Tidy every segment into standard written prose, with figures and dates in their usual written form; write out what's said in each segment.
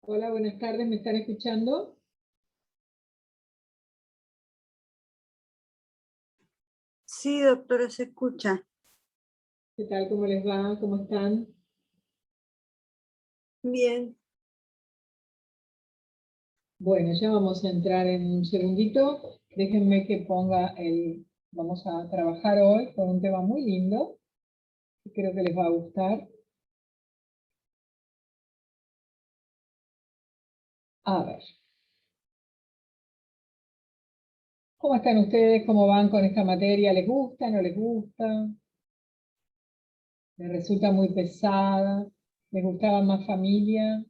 Hola, buenas tardes, ¿me están escuchando? Sí, doctora, se escucha. ¿Qué tal? ¿Cómo les va? ¿Cómo están? Bien. Bueno, ya vamos a entrar en un segundito. Déjenme que ponga el... Vamos a trabajar hoy con un tema muy lindo, que creo que les va a gustar. A ver. ¿Cómo están ustedes? ¿Cómo van con esta materia? ¿Les gusta? ¿No les gusta? ¿Les resulta muy pesada? ¿Les gustaba más familia?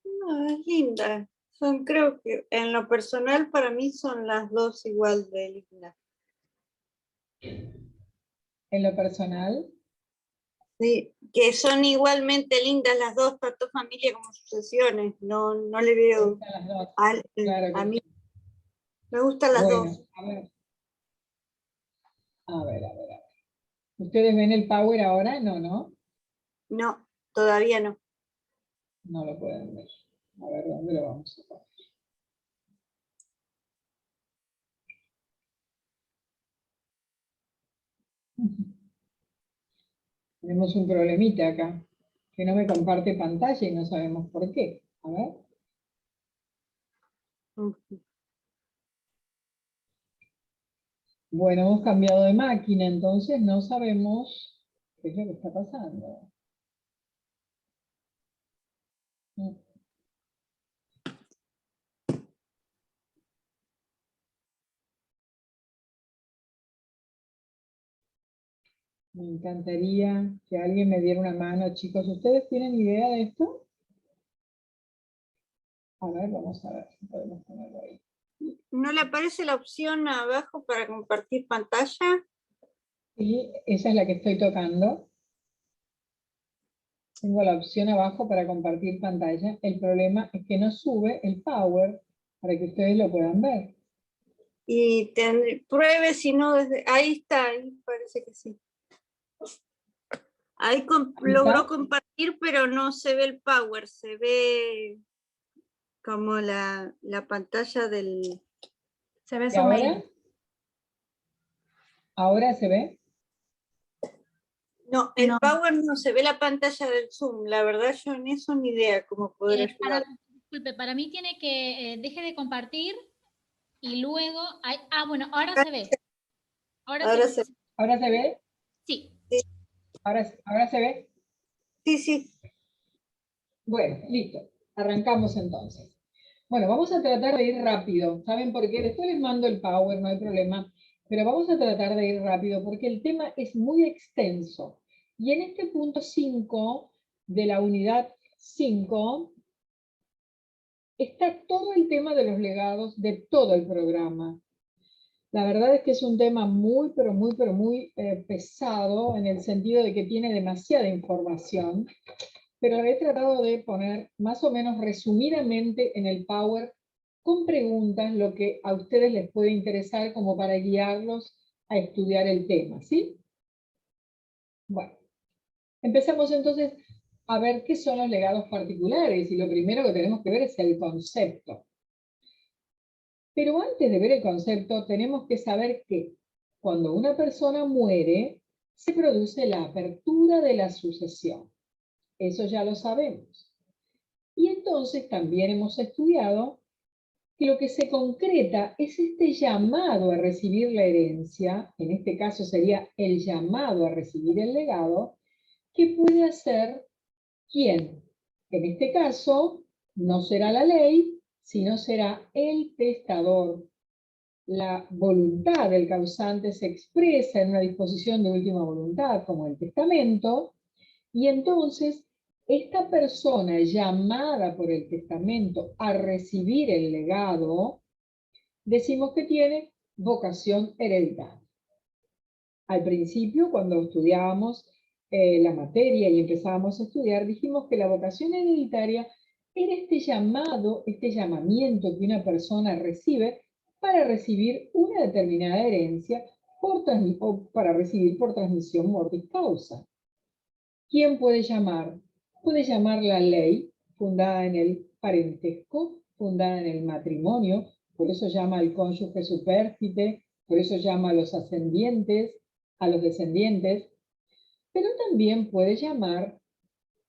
No, es linda. Creo que en lo personal para mí son las dos igual de lindas. En lo personal, Sí, que son igualmente lindas las dos, tanto familia como sucesiones. No, no le ¿les veo gustan las dos? al, Claro a que mí sí. me gustan las Bueno, dos. a ver. A ver, a ver, a ver. ¿Ustedes ven el Power ahora? No, ¿no? No, todavía no. No lo pueden ver. A ver, ¿dónde lo vamos a poner? Tenemos un problemita acá, que no me comparte pantalla y no sabemos por qué. A ver. Bueno, hemos cambiado de máquina, entonces no sabemos qué es lo que está pasando. Me encantaría que alguien me diera una mano, chicos. ¿Ustedes tienen idea de esto? A ver, vamos a ver si podemos ponerlo ahí. ¿No le aparece la opción abajo para compartir pantalla? Sí, esa es la que estoy tocando. Tengo la opción abajo para compartir pantalla. El problema es que no sube el Power para que ustedes lo puedan ver. Y pruebe si no desde... Ahí está, ahí parece que sí. Ahí logró compartir, pero no se ve el power, se ve como la pantalla del... Se ve ¿Y su ahora? mail. ¿Ahora se ve? No, el No. power no se ve la pantalla del Zoom. La verdad yo en eso ni idea cómo poder ayudar. Disculpe, para mí tiene que deje de compartir y luego... bueno, ahora se ve. Ahora Ahora se, ¿Ahora se ve? sí. ¿Ahora se ve? Sí, sí. Bueno, listo. Arrancamos entonces. Bueno, vamos a tratar de ir rápido. ¿Saben por qué? Después les mando el Power, no hay problema. Pero vamos a tratar de ir rápido porque el tema es muy extenso. Y en este punto 5 de la unidad 5 está todo el tema de los legados de todo el programa. La verdad es que es un tema muy, pero muy pesado en el sentido de que tiene demasiada información, pero he tratado de poner más o menos resumidamente en el Power con preguntas lo que a ustedes les puede interesar como para guiarlos a estudiar el tema, ¿sí? Bueno, empezamos entonces a ver qué son los legados particulares y lo primero que tenemos que ver es el concepto. Pero antes de ver el concepto, tenemos que saber que cuando una persona muere, se produce la apertura de la sucesión. Eso ya lo sabemos. Y entonces también hemos estudiado que lo que se concreta es este llamado a recibir la herencia, en este caso sería el llamado a recibir el legado, que puede hacer ¿quién? En este caso, no será la ley, sino será el testador. La voluntad del causante se expresa en una disposición de última voluntad, como el testamento, y entonces esta persona llamada por el testamento a recibir el legado, decimos que tiene vocación hereditaria. Al principio, cuando estudiábamos la materia y empezábamos a estudiar, dijimos que la vocación hereditaria era este llamado, este llamamiento que una persona recibe para recibir una determinada herencia o para recibir por transmisión mortis causa. ¿Quién puede llamar? Puede llamar la ley, fundada en el parentesco, fundada en el matrimonio, por eso llama al cónyuge supérstite, por eso llama a los ascendientes, a los descendientes, pero también puede llamar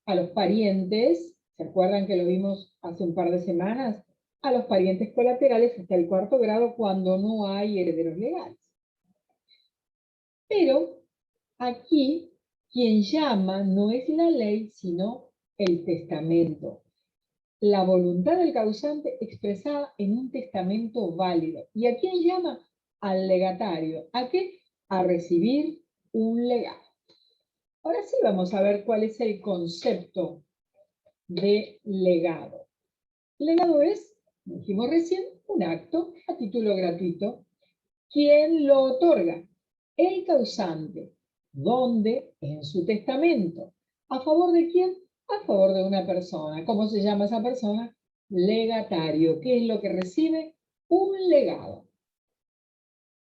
a los parientes, ¿se acuerdan que lo vimos hace un par de semanas? A los parientes colaterales hasta el 4º grado cuando no hay herederos legales. Pero aquí quien llama no es la ley, sino el testamento. La voluntad del causante expresada en un testamento válido. ¿Y a quién llama? Al legatario. ¿A qué? A recibir un legado. Ahora sí vamos a ver cuál es el concepto de legado. Legado es, como dijimos recién, un acto a título gratuito. ¿Quién lo otorga? El causante. ¿Dónde? En su testamento. ¿A favor de quién? A favor de una persona. ¿Cómo se llama esa persona? Legatario. ¿Qué es lo que recibe? Un legado.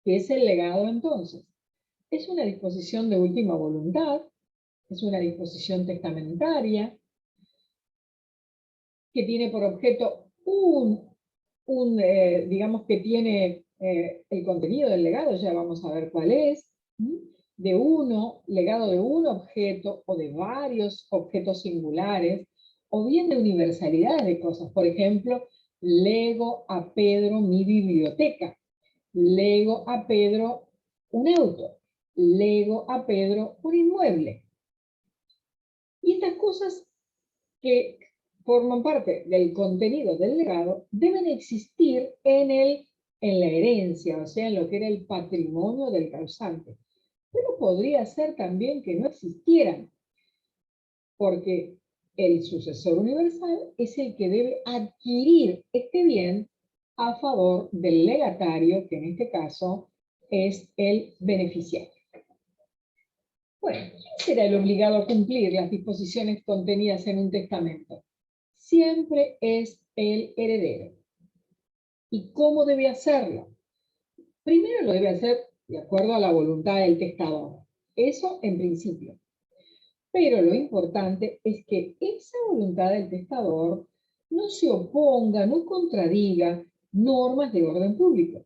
¿Qué es el legado entonces? Es una disposición de última voluntad, es una disposición testamentaria, que tiene por objeto digamos que tiene el contenido del legado, ya vamos a ver cuál es, legado de un objeto o de varios objetos singulares, o bien de universalidad de cosas. Por ejemplo, lego a Pedro mi biblioteca, lego a Pedro un auto, lego a Pedro un inmueble. Y estas cosas que forman parte del contenido del legado deben existir en la herencia, o sea, en lo que era el patrimonio del causante. Pero podría ser también que no existieran, porque el sucesor universal es el que debe adquirir este bien a favor del legatario, que en este caso es el beneficiario. Bueno, ¿quién será el obligado a cumplir las disposiciones contenidas en un testamento? Siempre es el heredero. ¿Y cómo debe hacerlo? Primero lo debe hacer de acuerdo a la voluntad del testador. Eso en principio. Pero lo importante es que esa voluntad del testador no se oponga, no contradiga normas de orden público.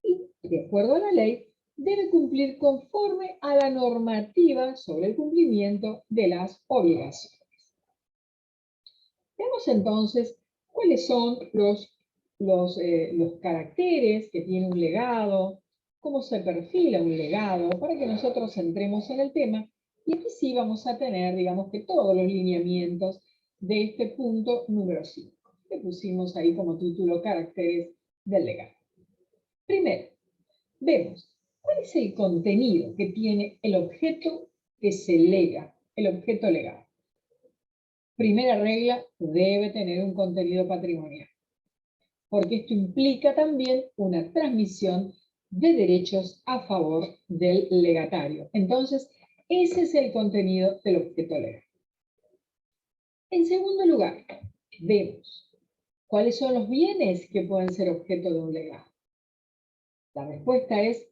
Y, de acuerdo a la ley, debe cumplir conforme a la normativa sobre el cumplimiento de las obligaciones. Veamos entonces cuáles son los caracteres que tiene un legado, cómo se perfila un legado, para que nosotros entremos en el tema. Y aquí sí vamos a tener, digamos que todos los lineamientos de este punto número 5. Le pusimos ahí como título caracteres del legado. Primero, vemos cuál es el contenido que tiene el objeto que se lega, el objeto legado. Primera regla, debe tener un contenido patrimonial, porque esto implica también una transmisión de derechos a favor del legatario. Entonces, ese es el contenido del objeto legal. En segundo lugar, vemos cuáles son los bienes que pueden ser objeto de un legado. La respuesta es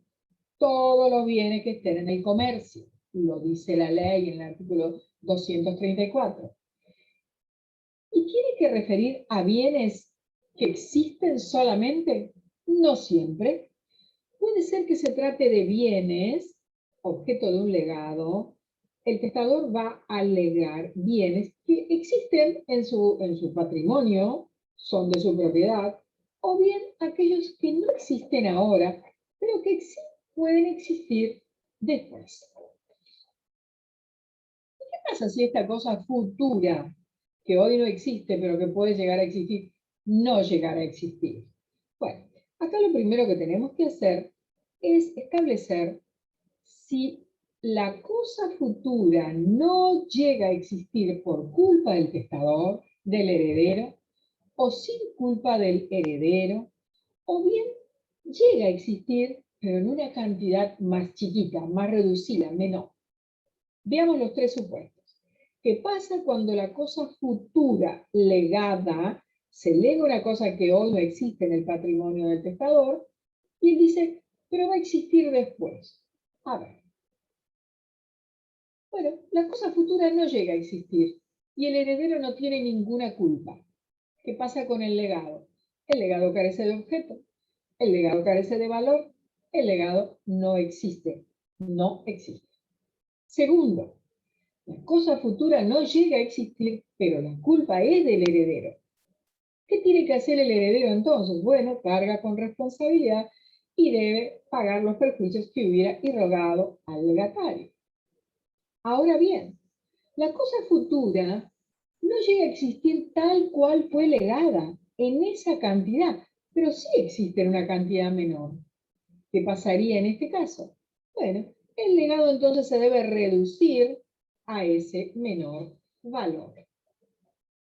todos los bienes que estén en el comercio. Lo dice la ley en el artículo 234. ¿Y tiene que referir a bienes que existen solamente? No siempre. Puede ser que se trate de bienes, objeto de un legado. El testador va a legar bienes que existen en su patrimonio, son de su propiedad, o bien aquellos que no existen ahora, pero que sí pueden existir después. ¿Qué pasa si esta cosa futura, que hoy no existe, pero que puede llegar a existir, no llegará a existir? Bueno, acá lo primero que tenemos que hacer es establecer si la cosa futura no llega a existir por culpa del testador, del heredero, o sin culpa del heredero, o bien llega a existir, pero en una cantidad más chiquita, más reducida, menor. Veamos los tres supuestos. ¿Qué pasa cuando la cosa futura legada se lega una cosa que hoy no existe en el patrimonio del testador? Y él dice, pero va a existir después. A ver. Bueno, la cosa futura no llega a existir. y el heredero no tiene ninguna culpa. ¿Qué pasa con el legado? El legado carece de objeto, el legado carece de valor, el legado no existe, no existe. Segundo, la cosa futura no llega a existir, pero la culpa es del heredero. ¿Qué tiene que hacer el heredero entonces? Bueno, carga con responsabilidad y debe pagar los perjuicios que hubiera irrogado al legatario. Ahora bien, la cosa futura no llega a existir tal cual fue legada, en esa cantidad, pero sí existe en una cantidad menor. ¿Qué pasaría en este caso? Bueno, el legado entonces se debe reducir a ese menor valor.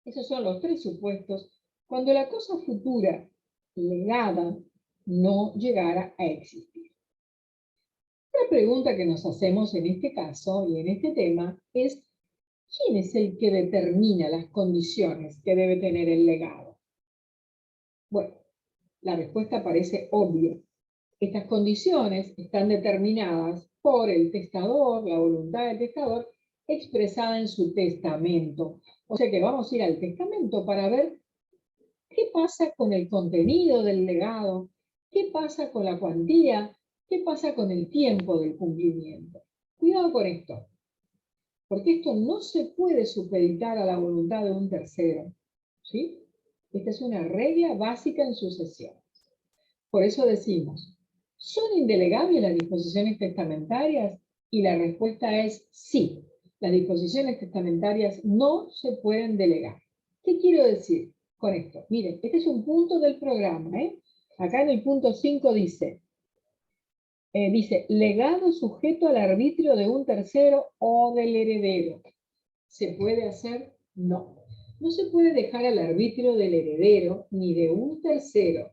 Esos son los tres supuestos cuando la cosa futura legada no llegara a existir. La pregunta que nos hacemos en este caso y en este tema es: ¿quién es el que determina las condiciones que debe tener el legado? Bueno, la respuesta parece obvia. Estas condiciones están determinadas por el testador, la voluntad del testador, expresada en su testamento. O sea que vamos a ir al testamento para ver qué pasa con el contenido del legado, qué pasa con la cuantía, qué pasa con el tiempo del cumplimiento. Cuidado con esto, porque esto no se puede supeditar a la voluntad de un tercero, ¿sí? Esta es una regla básica en sucesiones. Por eso decimos, ¿son indelegables las disposiciones testamentarias? Y la respuesta es sí. Las disposiciones testamentarias no se pueden delegar. ¿Qué quiero decir con esto? Miren, este es un punto del programa, ¿eh? Acá en el punto 5 dice, legado sujeto al arbitrio de un tercero o del heredero. ¿Se puede hacer? No. No se puede dejar al arbitrio del heredero ni de un tercero.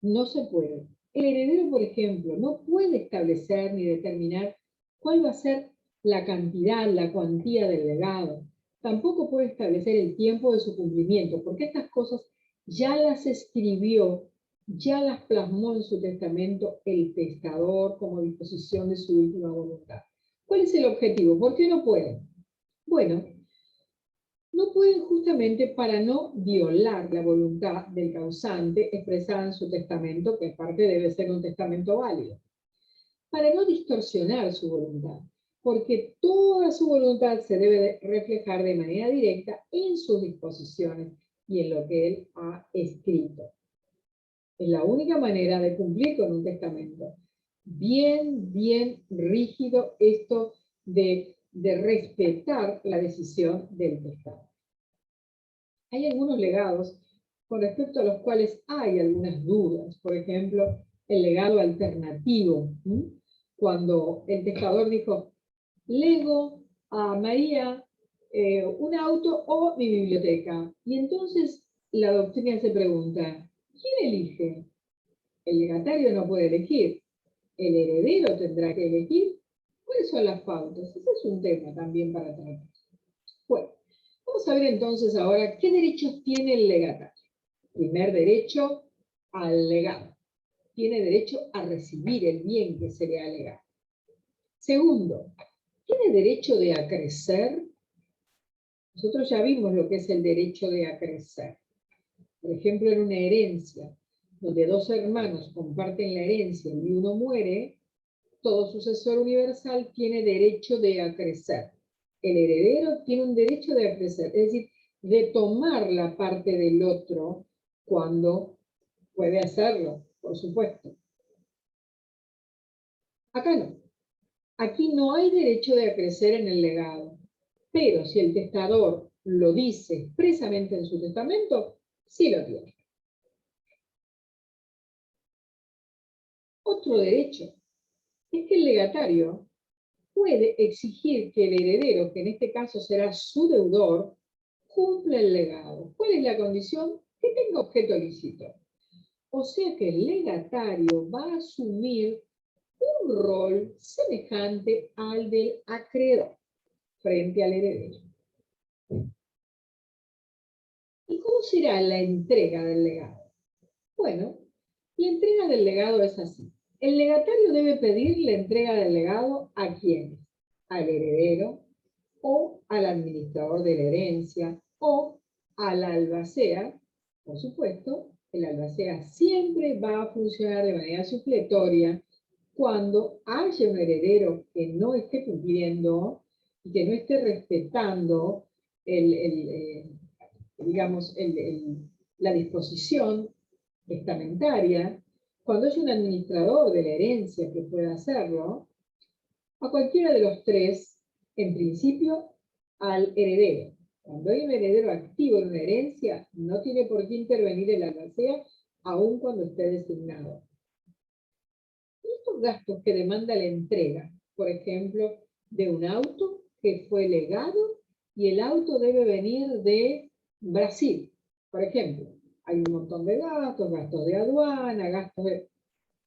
No se puede. El heredero, por ejemplo, no puede establecer ni determinar cuál va a ser la cantidad, la cuantía del legado. Tampoco puede establecer el tiempo de su cumplimiento, porque estas cosas ya las escribió, ya las plasmó en su testamento el testador como disposición de su última voluntad. ¿Cuál es el objetivo? ¿Por qué no pueden? Bueno, no pueden justamente para no violar la voluntad del causante expresada en su testamento, que aparte debe ser un testamento válido, para no distorsionar su voluntad, porque toda su voluntad se debe reflejar de manera directa en sus disposiciones y en lo que él ha escrito. Es la única manera de cumplir con un testamento. Bien rígido esto de respetar la decisión del testador. Hay algunos legados con respecto a los cuales hay algunas dudas. Por ejemplo, el legado alternativo. Cuando el testador dijo, lego a María un auto o mi biblioteca. Y entonces la doctrina se pregunta, ¿quién elige? El legatario no puede elegir. El heredero tendrá que elegir. ¿Cuáles son las pautas? Ese es un tema también para tratar. Bueno, vamos a ver entonces ahora qué derechos tiene el legatario. Primer derecho, al legado. Tiene derecho a recibir el bien que se le ha legado. Segundo, tiene derecho de acrecer. Nosotros ya vimos lo que es el derecho de acrecer. Por ejemplo, en una herencia, donde dos hermanos comparten la herencia y uno muere, todo sucesor universal tiene derecho de acrecer. El heredero tiene un derecho de acrecer, es decir, de tomar la parte del otro cuando puede hacerlo, por supuesto. Acá no. Aquí no hay derecho de acrecer en el legado, pero si el testador lo dice expresamente en su testamento, sí lo tiene. Otro derecho es que el legatario puede exigir que el heredero, que en este caso será su deudor, cumpla el legado. ¿Cuál es la condición? Que tenga objeto lícito. O sea que el legatario va a asumir un rol semejante al del acreedor frente al heredero. ¿Y cómo será la entrega del legado? Bueno, la entrega del legado es así. El legatario debe pedir la entrega del legado ¿a quién? Al heredero o al administrador de la herencia, o al albacea. Por supuesto, el albacea siempre va a funcionar de manera supletoria cuando haya un heredero que no esté cumpliendo y que no esté respetando la disposición testamentaria. Cuando haya un administrador de la herencia que pueda hacerlo, a cualquiera de los tres, en principio, al heredero. Cuando hay un heredero activo en una herencia, no tiene por qué intervenir el albacea, aun cuando esté designado. Y estos gastos que demanda la entrega, por ejemplo, de un auto que fue legado y el auto debe venir de Brasil, por ejemplo. Hay un montón de gastos, gastos de aduana, gastos de...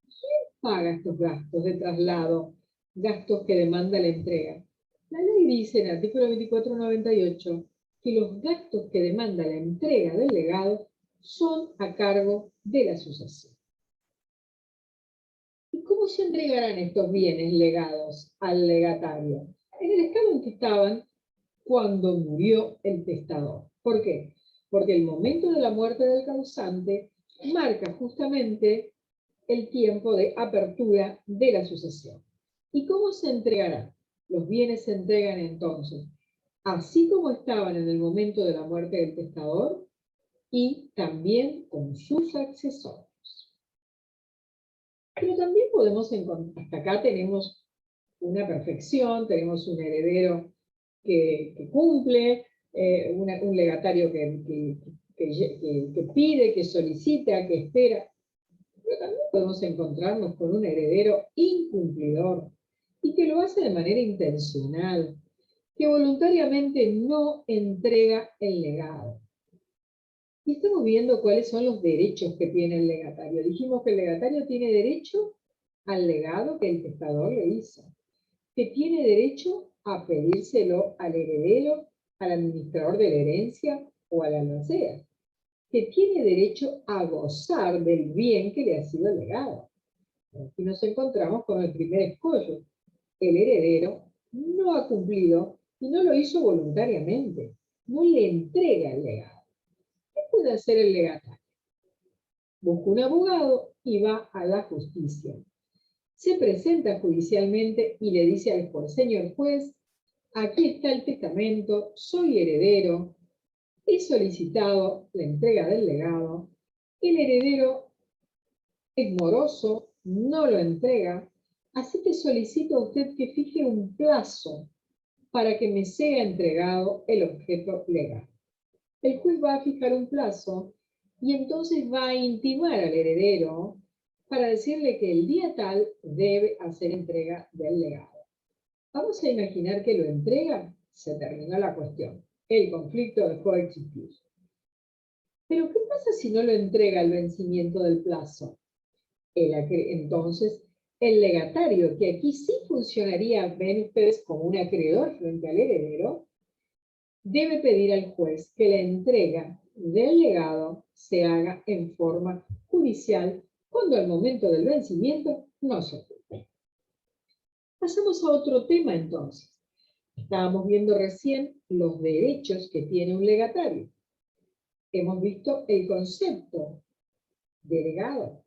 ¿Quién paga estos gastos de traslado? Gastos que demanda la entrega. La ley dice en el artículo 2498 que los gastos que demanda la entrega del legado son a cargo de la sucesión. ¿Y cómo se entregarán estos bienes legados al legatario? En el estado en que estaban cuando murió el testador. ¿Por qué? Porque el momento de la muerte del causante marca justamente el tiempo de apertura de la sucesión. ¿Y cómo se entregarán? Los bienes se entregan entonces, así como estaban en el momento de la muerte del testador, y también con sus accesorios. Pero también podemos encontrar, hasta acá tenemos una perfección, tenemos un heredero que cumple, un legatario que pide, que solicita, que espera. Pero también podemos encontrarnos con un heredero incumplidor y que lo hace de manera intencional, que voluntariamente no entrega el legado. Y estamos viendo cuáles son los derechos que tiene el legatario. Dijimos que el legatario tiene derecho al legado que el testador le hizo, que tiene derecho a pedírselo al heredero, al administrador de la herencia o al albacea, que tiene derecho a gozar del bien que le ha sido legado. Aquí nos encontramos con el primer escollo. El heredero no ha cumplido y no lo hizo voluntariamente. No le entrega el legado. ¿Qué puede hacer el legatario? Busca un abogado y va a la justicia. Se presenta judicialmente y le dice al juez: señor juez, aquí está el testamento, soy heredero, he solicitado la entrega del legado, el heredero es moroso, no lo entrega, así que solicito a usted que fije un plazo para que me sea entregado el objeto legal. El juez va a fijar un plazo y entonces va a intimar al heredero para decirle que el día tal debe hacer entrega del legado. Vamos a imaginar que lo entrega, se terminó la cuestión. El conflicto dejó de existir. Pero ¿qué pasa si no lo entrega al vencimiento del plazo? Entonces, el legatario, que aquí sí funcionaría, ven ustedes, como un acreedor frente al heredero, debe pedir al juez que la entrega del legado se haga en forma judicial cuando al momento del vencimiento no se cumple. Pasamos a otro tema entonces. Estábamos viendo recién los derechos que tiene un legatario. Hemos visto el concepto de legado.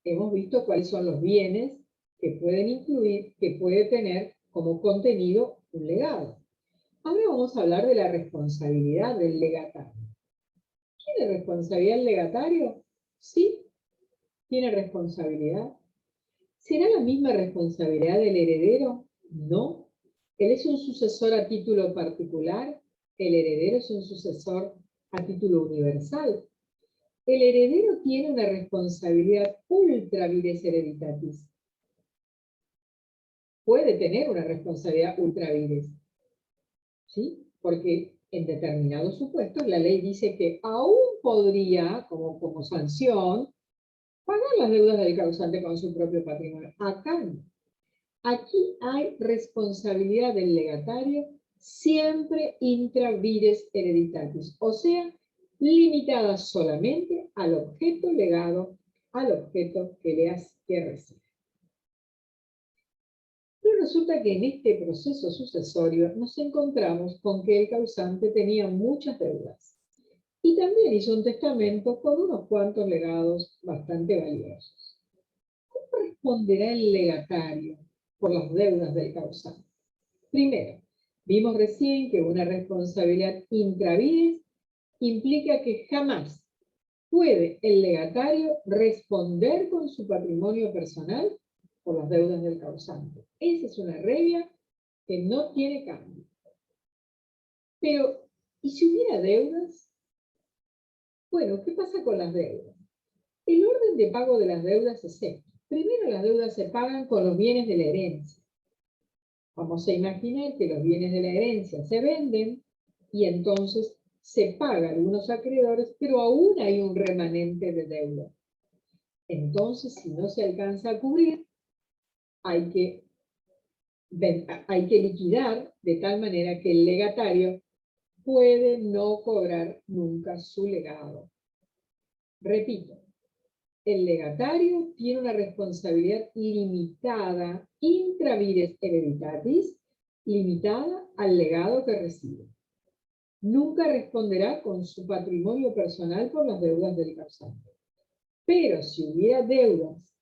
Hemos visto cuáles son los bienes que pueden incluir, que puede tener como contenido un legado. Ahora vamos a hablar de la responsabilidad del legatario. ¿Tiene responsabilidad el legatario? Sí, tiene responsabilidad. ¿Será la misma responsabilidad del heredero? No. Él es un sucesor a título particular, el heredero es un sucesor a título universal. El heredero tiene una responsabilidad ultra vires hereditatis. Puede tener una responsabilidad ultra vires. ¿Sí? Porque en determinados supuestos la ley dice que aún podría, como sanción, pagar las deudas del causante con su propio patrimonio. Acá no. Aquí hay responsabilidad del legatario siempre intra vires hereditatis, o sea, limitada solamente al objeto legado, al objeto que recibe. Pero resulta que en este proceso sucesorio nos encontramos con que el causante tenía muchas deudas y también hizo un testamento con unos cuantos legados bastante valiosos. ¿Cómo responderá el legatario por las deudas del causante? Primero, vimos recién que una responsabilidad intravides implica que jamás puede el legatario responder con su patrimonio personal por las deudas del causante. Esa es una regla que no tiene cambio. Pero, ¿y si hubiera deudas? Bueno, ¿qué pasa con las deudas? El orden de pago de las deudas es este. Primero, las deudas se pagan con los bienes de la herencia. Vamos a imaginar que los bienes de la herencia se venden y entonces se pagan algunos acreedores, pero aún hay un remanente de deuda. Entonces, si no se alcanza a cubrir, hay que liquidar de tal manera que el legatario puede no cobrar nunca su legado. Repito, el legatario tiene una responsabilidad limitada, intra vires hereditatis, limitada al legado que recibe. Nunca responderá con su patrimonio personal por las deudas del causante. Pero si hubiera deudas,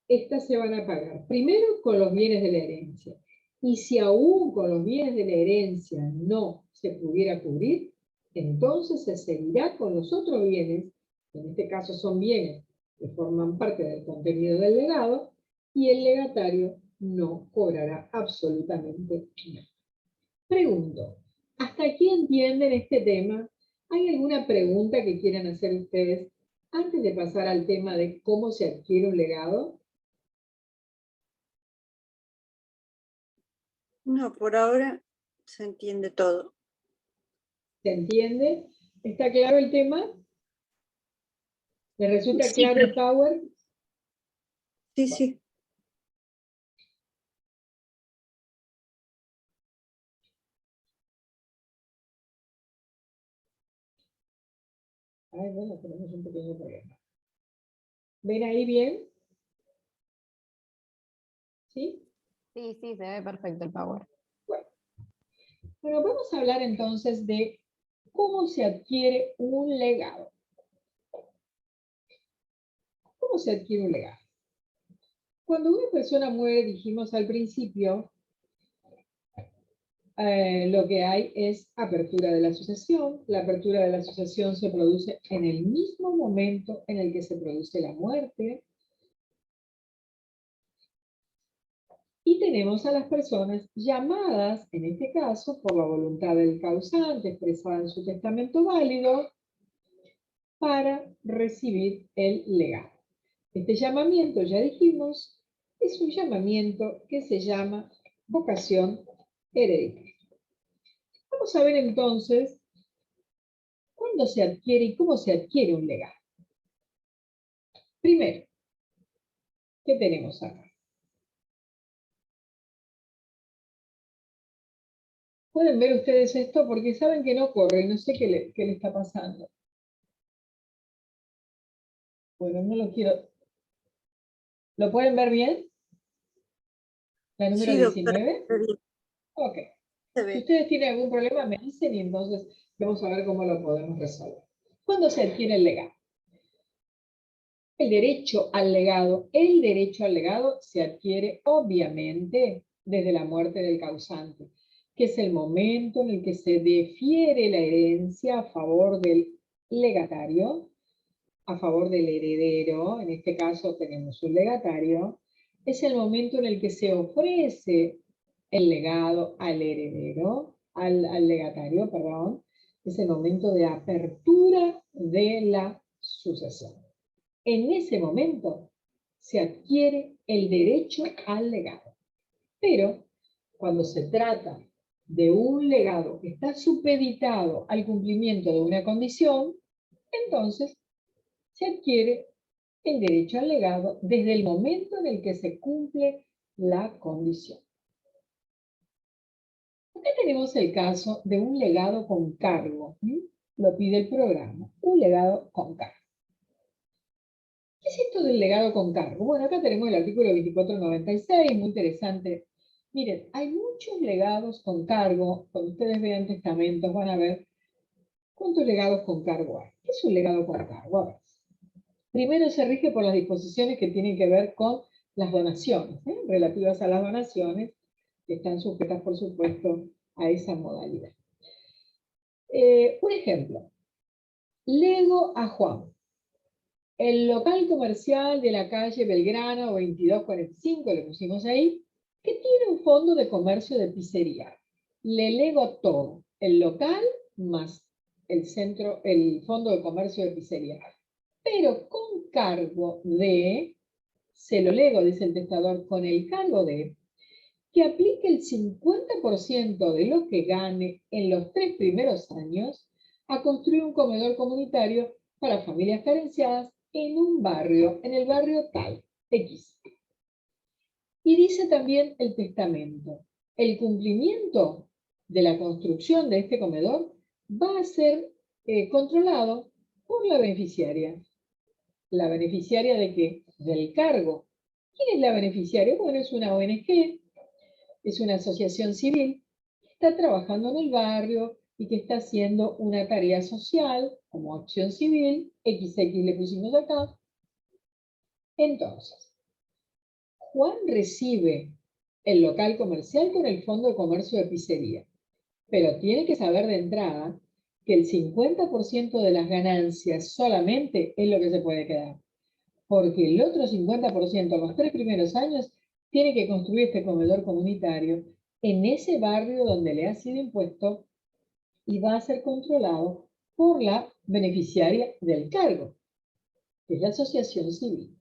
estas se van a pagar primero con los bienes de la herencia. Y si aún con los bienes de la herencia no se pudiera cubrir, entonces se seguirá con los otros bienes, que en este caso son bienes que forman parte del contenido del legado, y el legatario no cobrará absolutamente nada. Pregunto, ¿hasta aquí entienden este tema? ¿Hay alguna pregunta que quieran hacer ustedes antes de pasar al tema de cómo se adquiere un legado? No, por ahora se entiende todo. ¿Se entiende? ¿Está claro el tema? ¿Le resulta Sí, claro el Power? Sí, sí. Ay, bueno, tenemos un pequeño problema. ¿Ven ahí bien? ¿Sí? Sí, sí, se ve perfecto el Power. Bueno, vamos a hablar entonces de cómo se adquiere un legado. ¿Cómo se adquiere un legado? Cuando una persona muere, dijimos al principio, lo que hay es apertura de la sucesión. La apertura de la sucesión se produce en el mismo momento en el que se produce la muerte. Y tenemos a las personas llamadas, en este caso, por la voluntad del causante expresada en su testamento válido, para recibir el legado. Este llamamiento, ya dijimos, es un llamamiento que se llama vocación hereditaria. Vamos a ver entonces cuándo se adquiere y cómo se adquiere un legado. Primero, ¿qué tenemos acá? ¿Pueden ver ustedes esto? Porque saben que no corre, no sé qué le está pasando. Bueno, no lo quiero. ¿Lo pueden ver bien? ¿La número Sí, doctora. 19? Ok. Se Si ve. ustedes tienen algún problema, me dicen y entonces vamos a ver cómo lo podemos resolver. ¿Cuándo se adquiere el legado? El derecho al legado se adquiere obviamente desde la muerte del causante, que es el momento en el que se defiere la herencia a favor del legatario, a favor del heredero, en este caso tenemos un legatario, es el momento en el que se ofrece el legado al heredero, al legatario, perdón, es el momento de apertura de la sucesión. En ese momento se adquiere el derecho al legado. Pero cuando se trata de un legado que está supeditado al cumplimiento de una condición, entonces se adquiere el derecho al legado desde el momento en el que se cumple la condición. Acá tenemos el caso de un legado con cargo. Lo pide el programa, un legado con cargo. ¿Qué es esto del legado con cargo? Bueno, acá tenemos el artículo 2496, muy interesante Miren, hay muchos legados con cargo. Cuando ustedes vean testamentos van a ver cuántos legados con cargo hay. ¿Qué es un legado con cargo? A ver. Primero se rige por las disposiciones que tienen que ver con las donaciones, relativas a las donaciones, que están sujetas, por supuesto, a esa modalidad. Un ejemplo. Lego a Juan. El local comercial de la calle Belgrano 2245, le pusimos ahí, que tiene un fondo de comercio de pizzería. Le lego todo, el local más el fondo de comercio de pizzería. Pero con cargo de, se lo lego, dice el testador, con el cargo de, que aplique el 50% de lo que gane en los 3 primeros años a construir un comedor comunitario para familias carenciadas en un barrio, en el barrio tal, X. Y dice también el testamento, el cumplimiento de la construcción de este comedor va a ser controlado por la beneficiaria. ¿La beneficiaria de qué? Del cargo. ¿Quién es la beneficiaria? Bueno, es una ONG, es una asociación civil que está trabajando en el barrio y que está haciendo una tarea social como acción civil, XX le pusimos acá. Entonces, Juan recibe el local comercial con el fondo de comercio de pizzería, pero tiene que saber de entrada que el 50% de las ganancias solamente es lo que se puede quedar, porque el otro 50%, los 3 primeros años, tiene que construir este comedor comunitario en ese barrio donde le ha sido impuesto y va a ser controlado por la beneficiaria del cargo, que es la asociación civil.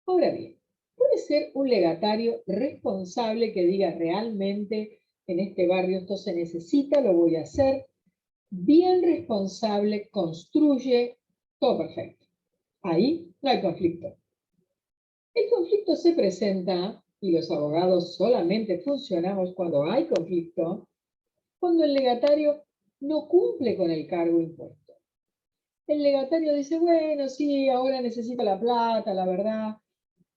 Ahora bien, puede ser un legatario responsable que diga realmente en este barrio esto se necesita, lo voy a hacer, bien responsable, construye, todo perfecto. Ahí no hay conflicto. El conflicto se presenta, y los abogados solamente funcionamos cuando hay conflicto, cuando el legatario no cumple con el cargo impuesto. El legatario dice, bueno, sí, ahora necesito la plata, la verdad.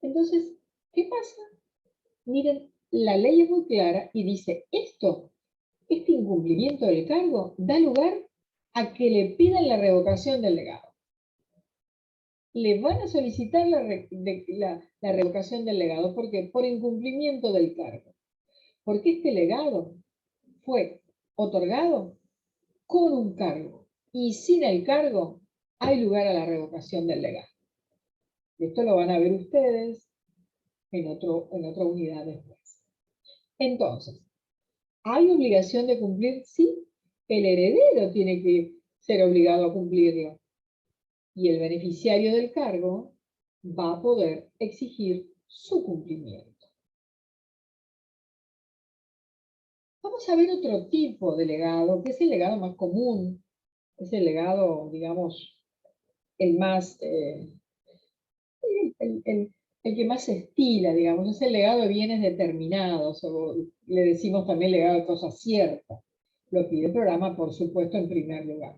Entonces, ¿qué pasa? Miren, la ley es muy clara y dice, este incumplimiento del cargo da lugar a que le pidan la revocación del legado. Le van a solicitar la revocación del legado. ¿Por qué? Por incumplimiento del cargo. Porque este legado fue otorgado con un cargo. Y sin el cargo hay lugar a la revocación del legado. Esto lo van a ver ustedes en otra unidad después. Entonces, ¿hay obligación de cumplir? Sí. El heredero tiene que ser obligado a cumplirlo. Y el beneficiario del cargo va a poder exigir su cumplimiento. Vamos a ver otro tipo de legado, que es el legado más común. Es el legado, digamos, el más, el que más se estila, digamos. Es el legado de bienes determinados, o le decimos también legado de cosas ciertas. Lo pide el programa, por supuesto, en primer lugar.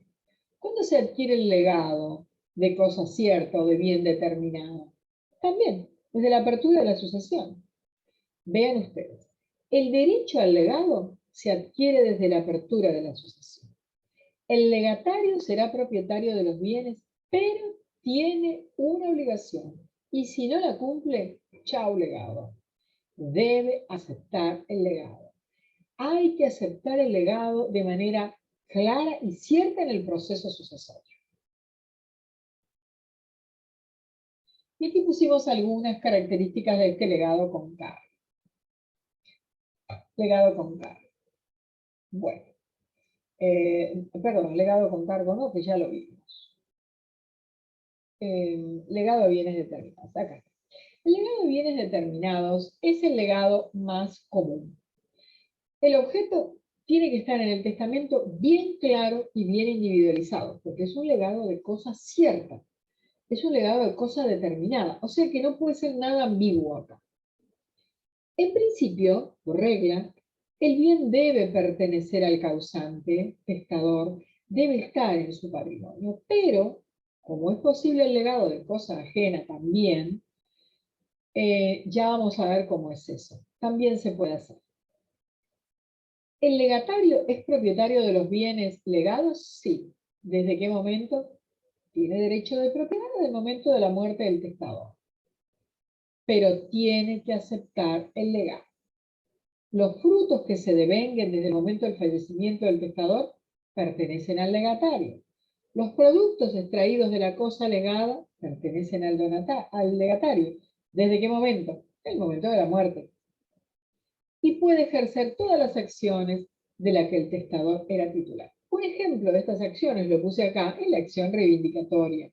¿Cuándo se adquiere el legado de cosas ciertas o de bien determinado? También, desde la apertura de la sucesión. Vean ustedes, el derecho al legado se adquiere desde la apertura de la sucesión. El legatario será propietario de los bienes, pero tiene una obligación. Y si no la cumple, chau legado. Debe aceptar el legado. Hay que aceptar el legado de manera clara y cierta en el proceso sucesorio. Y aquí pusimos algunas características de este legado con cargo. Legado con cargo. Bueno, perdón, legado con cargo no, que ya lo vimos. Legado de bienes determinados. Acá. El legado de bienes determinados es el legado más común. El objeto tiene que estar en el testamento bien claro y bien individualizado, porque es un legado de cosas ciertas. Es un legado de cosa determinada, o sea que no puede ser nada ambiguo acá. En principio, por regla, el bien debe pertenecer al causante, testador, debe estar en su patrimonio, pero, como es posible el legado de cosa ajena también, Ya vamos a ver cómo es eso. También se puede hacer. ¿El legatario es propietario de los bienes legados? Sí. ¿Desde qué momento? Tiene derecho de propiedad desde el momento de la muerte del testador. Pero tiene que aceptar el legado. Los frutos que se devenguen desde el momento del fallecimiento del testador pertenecen al legatario. Los productos extraídos de la cosa legada pertenecen al legatario. ¿Desde qué momento? El momento de la muerte. Y puede ejercer todas las acciones de las que el testador era titular. Un ejemplo de estas acciones, lo puse acá, es la acción reivindicatoria,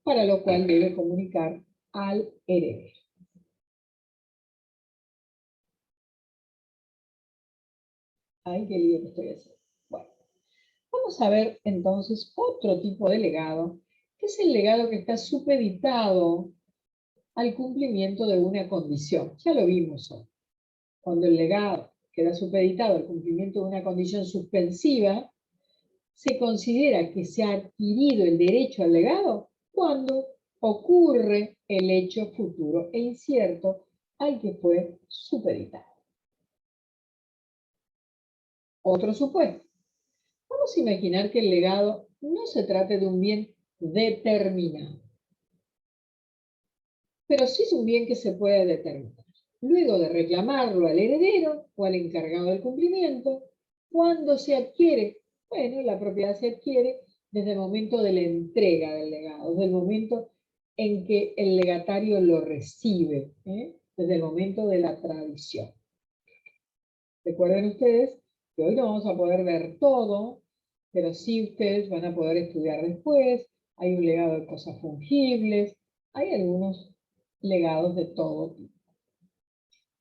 para lo cual debe comunicar al heredero. Ay, qué lío que estoy haciendo. Bueno, vamos a ver entonces otro tipo de legado, que es el legado que está supeditado al cumplimiento de una condición. Ya lo vimos hoy. Cuando el legado queda supeditado al cumplimiento de una condición suspensiva, se considera que se ha adquirido el derecho al legado cuando ocurre el hecho futuro e incierto al que fue supeditado. Otro supuesto. Vamos a imaginar que el legado no se trate de un bien determinado, pero sí es un bien que se puede determinar. Luego de reclamarlo al heredero o al encargado del cumplimiento, ¿cuándo se adquiere? Bueno, la propiedad se adquiere desde el momento de la entrega del legado, desde el momento en que el legatario lo recibe, desde el momento de la tradición. Recuerden ustedes que hoy no vamos a poder ver todo, pero sí ustedes van a poder estudiar después. Hay un legado de cosas fungibles, hay algunos legados de todo tipo.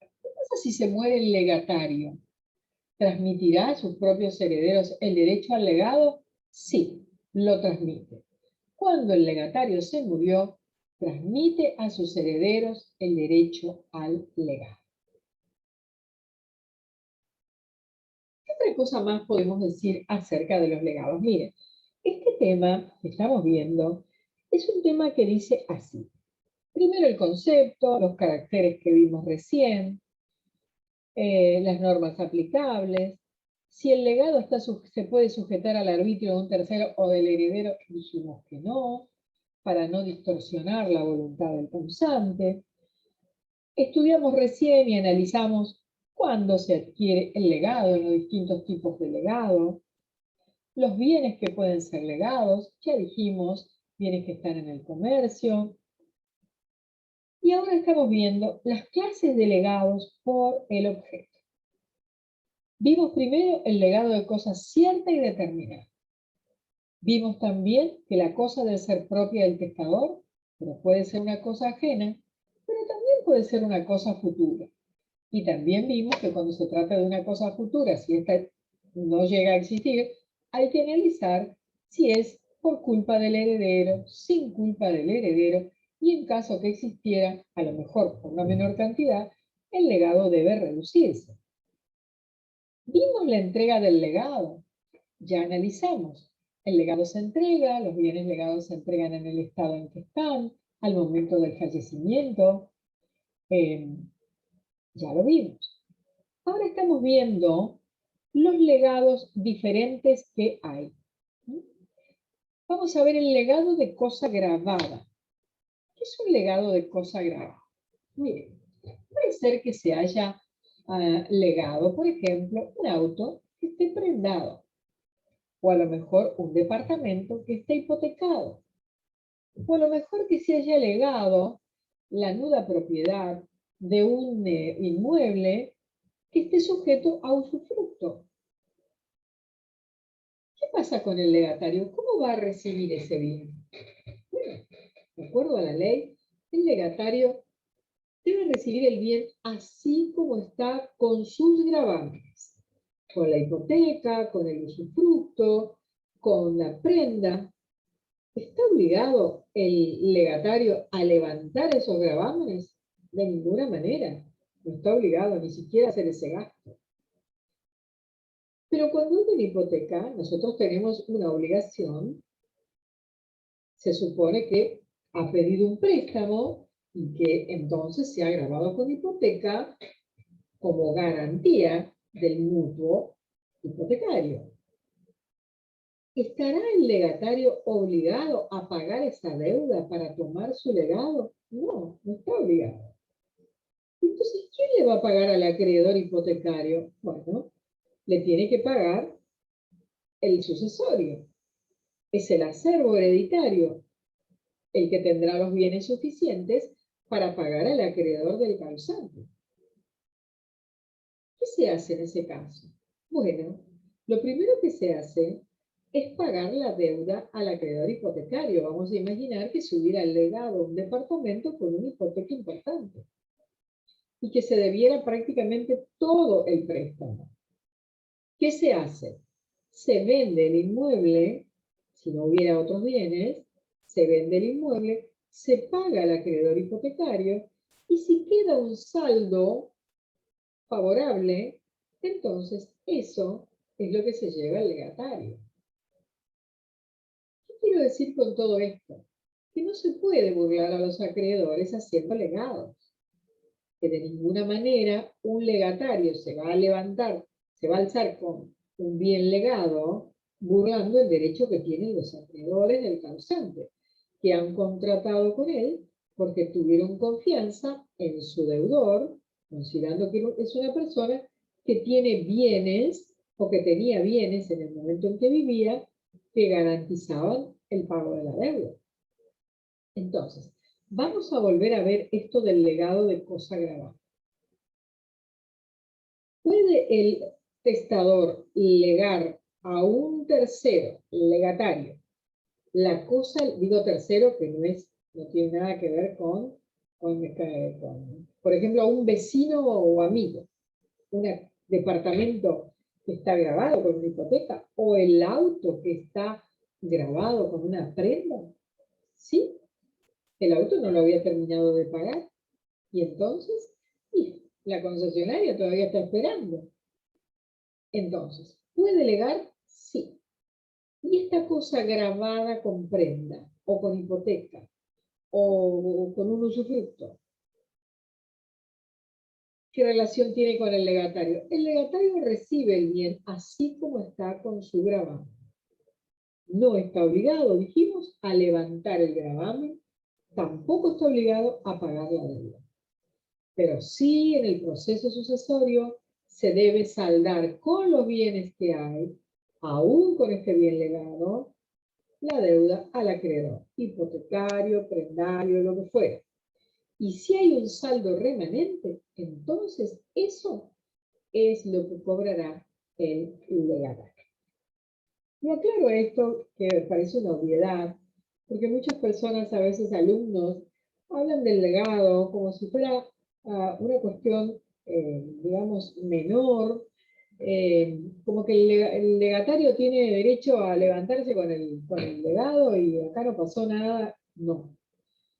¿Qué pasa si se muere el legatario? ¿Transmitirá a sus propios herederos el derecho al legado? Sí, lo transmite. Cuando el legatario se murió, transmite a sus herederos el derecho al legado. ¿Qué otra cosa más podemos decir acerca de los legados? Miren, este tema que estamos viendo es un tema que dice así. Primero el concepto, los caracteres que vimos recién, las normas aplicables, si el legado se puede sujetar al arbitrio de un tercero o del heredero, dijimos que no, para no distorsionar la voluntad del causante. Estudiamos recién y analizamos cuándo se adquiere el legado en los distintos tipos de legado, los bienes que pueden ser legados, ya dijimos, bienes que están en el comercio. Y ahora estamos viendo las clases de legados por el objeto. Vimos primero el legado de cosa cierta y determinada. Vimos también que la cosa debe ser propia del testador, pero puede ser una cosa ajena, pero también puede ser una cosa futura. Y también vimos que cuando se trata de una cosa futura, si esta no llega a existir, hay que analizar si es por culpa del heredero, sin culpa del heredero, y en caso que existiera, a lo mejor por una menor cantidad, el legado debe reducirse. Vimos la entrega del legado, ya analizamos. El legado se entrega, los bienes legados se entregan en el estado en que están, al momento del fallecimiento, ya lo vimos. Ahora estamos viendo los legados diferentes que hay. Vamos a ver el legado de cosa grabada. ¿Qué es un legado de cosa grabada? Miren, puede ser que se haya legado, por ejemplo, un auto que esté prendado, o a lo mejor un departamento que esté hipotecado, o a lo mejor que se haya legado la nuda propiedad de un inmueble que esté sujeto a usufructo. ¿Qué pasa con el legatario? ¿Cómo va a recibir ese bien? Bueno, de acuerdo a la ley, el legatario debe recibir el bien así como está con sus gravámenes, con la hipoteca, con el usufructo, con la prenda. ¿Está obligado el legatario a levantar esos gravámenes? De ninguna manera. No está obligado ni siquiera a hacer ese gasto. Pero cuando hay una hipoteca, nosotros tenemos una obligación. Se supone que ha pedido un préstamo y que entonces se ha grabado con hipoteca como garantía del mutuo hipotecario. ¿Estará el legatario obligado a pagar esa deuda para tomar su legado? No, no está obligado. Entonces, ¿quién le va a pagar al acreedor hipotecario? Bueno, le tiene que pagar el sucesorio. Es el acervo hereditario el que tendrá los bienes suficientes para pagar al acreedor del causante. ¿Qué se hace en ese caso? Bueno, lo primero que se hace es pagar la deuda al acreedor hipotecario. Vamos a imaginar que se hubiera legado un departamento con una hipoteca importante y que se debiera prácticamente todo el préstamo. ¿Qué se hace? Se vende el inmueble, si no hubiera otros bienes, se vende el inmueble, se paga al acreedor hipotecario y si queda un saldo favorable, entonces eso es lo que se lleva al legatario. ¿Qué quiero decir con todo esto? Que no se puede burlar a los acreedores haciendo legados. Que de ninguna manera un legatario se va a levantar, se va a alzar con un bien legado, burlando el derecho que tienen los acreedores del causante, que han contratado con él porque tuvieron confianza en su deudor, considerando que es una persona que tiene bienes o que tenía bienes en el momento en que vivía que garantizaban el pago de la deuda. Entonces, vamos a volver a ver esto del legado de cosa grabada. ¿Puede el testador legar a un tercero, legatario, la cosa, digo tercero, que no tiene nada que ver con, por ejemplo, a un vecino o amigo, un departamento que está grabado con una hipoteca, o el auto que está grabado con una prenda? ¿Sí? El auto no lo había terminado de pagar. Y entonces, la concesionaria todavía está esperando. Entonces, ¿puede legar? Sí. Y esta cosa grabada con prenda, o con hipoteca, o con un usufructo, ¿qué relación tiene con el legatario? El legatario recibe el bien así como está con su gravamen. No está obligado, dijimos, a levantar el gravamen, tampoco está obligado a pagar la deuda. Pero sí, en el proceso sucesorio se debe saldar con los bienes que hay, aún con este bien legado, la deuda al acreedor, hipotecario, prendario, lo que fuera. Y si hay un saldo remanente, entonces eso es lo que cobrará el legatario. Y aclaro esto, que parece una obviedad, porque muchas personas, a veces alumnos, hablan del legado como si fuera una cuestión, digamos, menor, como que el legatario tiene derecho a levantarse con el legado y acá no pasó nada. No,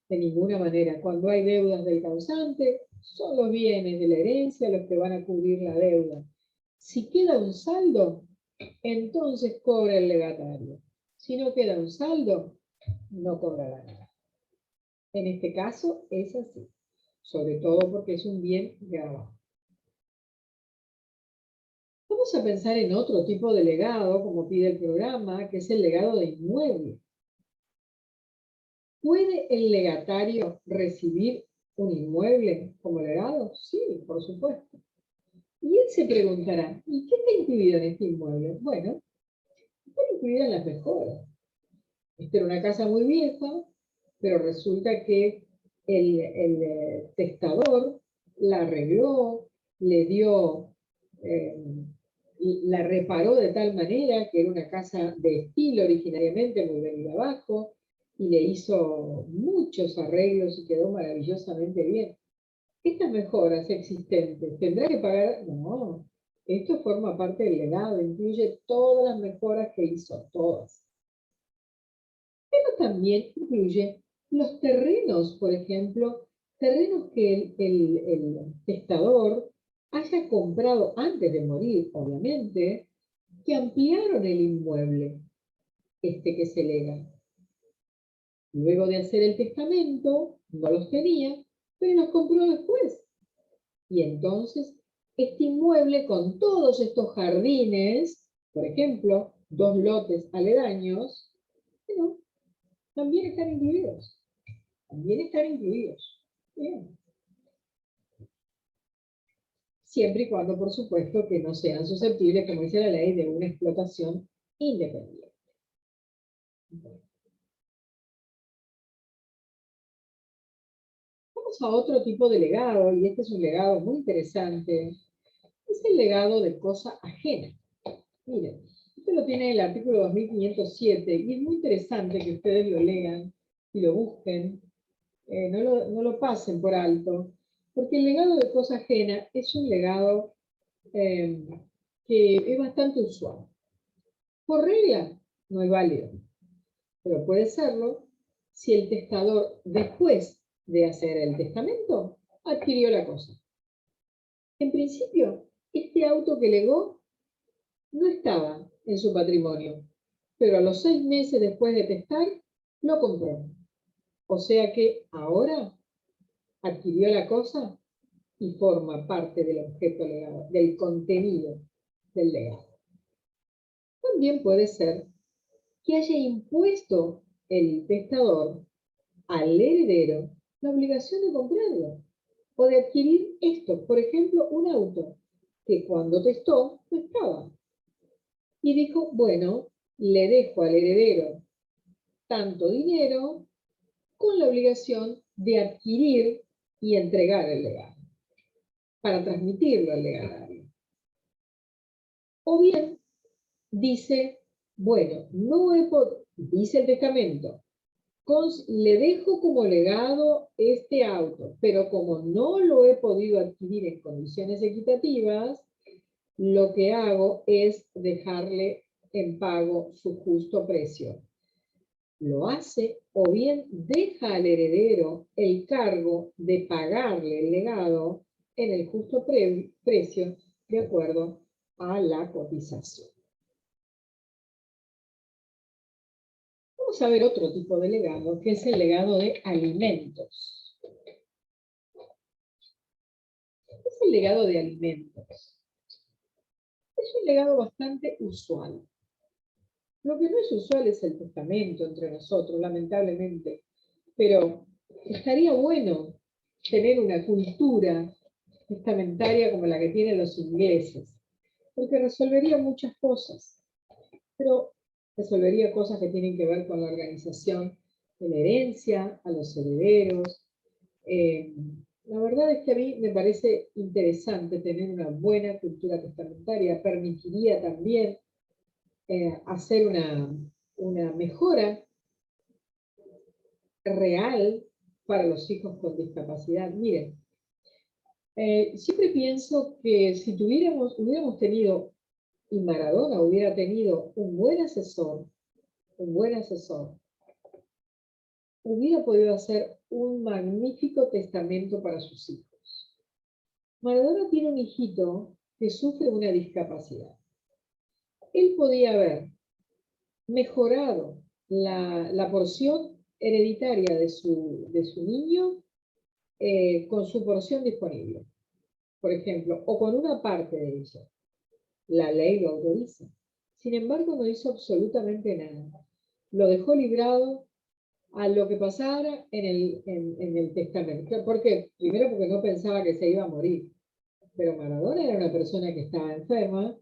de ninguna manera. Cuando hay deudas del causante, son los bienes de la herencia los que van a cubrir la deuda. Si queda un saldo, entonces cobra el legatario. Si no queda un saldo, no cobrará nada. En este caso es así, sobre todo porque es un bien grabado. Vamos a pensar en otro tipo de legado, como pide el programa, que es el legado de inmueble. ¿Puede el legatario recibir un inmueble como legado? Sí, por supuesto. Y él se preguntará, ¿y qué está incluido en este inmueble? Bueno, están incluidas las mejoras. Esta era una casa muy vieja, pero resulta que el testador la arregló, le dio, la reparó de tal manera que era una casa de estilo originariamente, muy venida abajo, y le hizo muchos arreglos y quedó maravillosamente bien. Estas mejoras existentes, ¿tendrá que pagar? No, esto forma parte del legado, incluye todas las mejoras que hizo, todas. Pero también incluye los terrenos, por ejemplo, terrenos que el testador haya comprado antes de morir, obviamente, que ampliaron el inmueble, que se lega. Luego de hacer el testamento, no los tenía, pero los compró después. Y entonces, este inmueble con todos estos jardines, por ejemplo, 2 lotes aledaños, bueno, también están incluidos. También están incluidos. Bien. Siempre y cuando, por supuesto, que no sean susceptibles, como dice la ley, de una explotación independiente. Bueno. Vamos a otro tipo de legado, y este es un legado muy interesante. Es el legado de cosa ajena. Miren, esto lo tiene el artículo 2507, y es muy interesante que ustedes lo lean y lo busquen. No lo pasen por alto, porque el legado de cosa ajena es un legado que es bastante usual. Por regla, no es válido, pero puede serlo si el testador, después de hacer el testamento, adquirió la cosa. En principio, este auto que legó no estaba en su patrimonio, pero a los 6 meses después de testar, lo compró. O sea que ahora adquirió la cosa y forma parte del objeto legado, del contenido del legado. También puede ser que haya impuesto el testador al heredero la obligación de comprarlo o de adquirir esto, por ejemplo, un auto que cuando testó no estaba. Y dijo, bueno, le dejo al heredero tanto dinero con la obligación de adquirir y entregar el legado, para transmitirlo al legatario. O bien, dice, bueno, dice el testamento, le dejo como legado este auto, pero como no lo he podido adquirir en condiciones equitativas, lo que hago es dejarle en pago su justo precio. Lo hace o bien deja al heredero el cargo de pagarle el legado en el justo precio de acuerdo a la cotización. Vamos a ver otro tipo de legado, que es el legado de alimentos. ¿Qué es el legado de alimentos? Es un legado bastante usual. Lo que no es usual es el testamento entre nosotros, lamentablemente. Pero estaría bueno tener una cultura testamentaria como la que tienen los ingleses, porque resolvería muchas cosas. Pero resolvería cosas que tienen que ver con la organización de la herencia, a los herederos. La verdad es que a mí me parece interesante tener una buena cultura testamentaria. Permitiría también hacer una mejora real para los hijos con discapacidad. Miren, siempre pienso que si hubiéramos tenido, y Maradona hubiera tenido un buen asesor, hubiera podido hacer un magnífico testamento para sus hijos. Maradona tiene un hijito que sufre una discapacidad. Él podía haber mejorado la porción hereditaria de su niño con su porción disponible, por ejemplo, o con una parte de ella. La ley lo autoriza. Sin embargo, no hizo absolutamente nada. Lo dejó librado a lo que pasara en el testamento. ¿Por qué? Primero porque no pensaba que se iba a morir. Pero Maradona era una persona que estaba enferma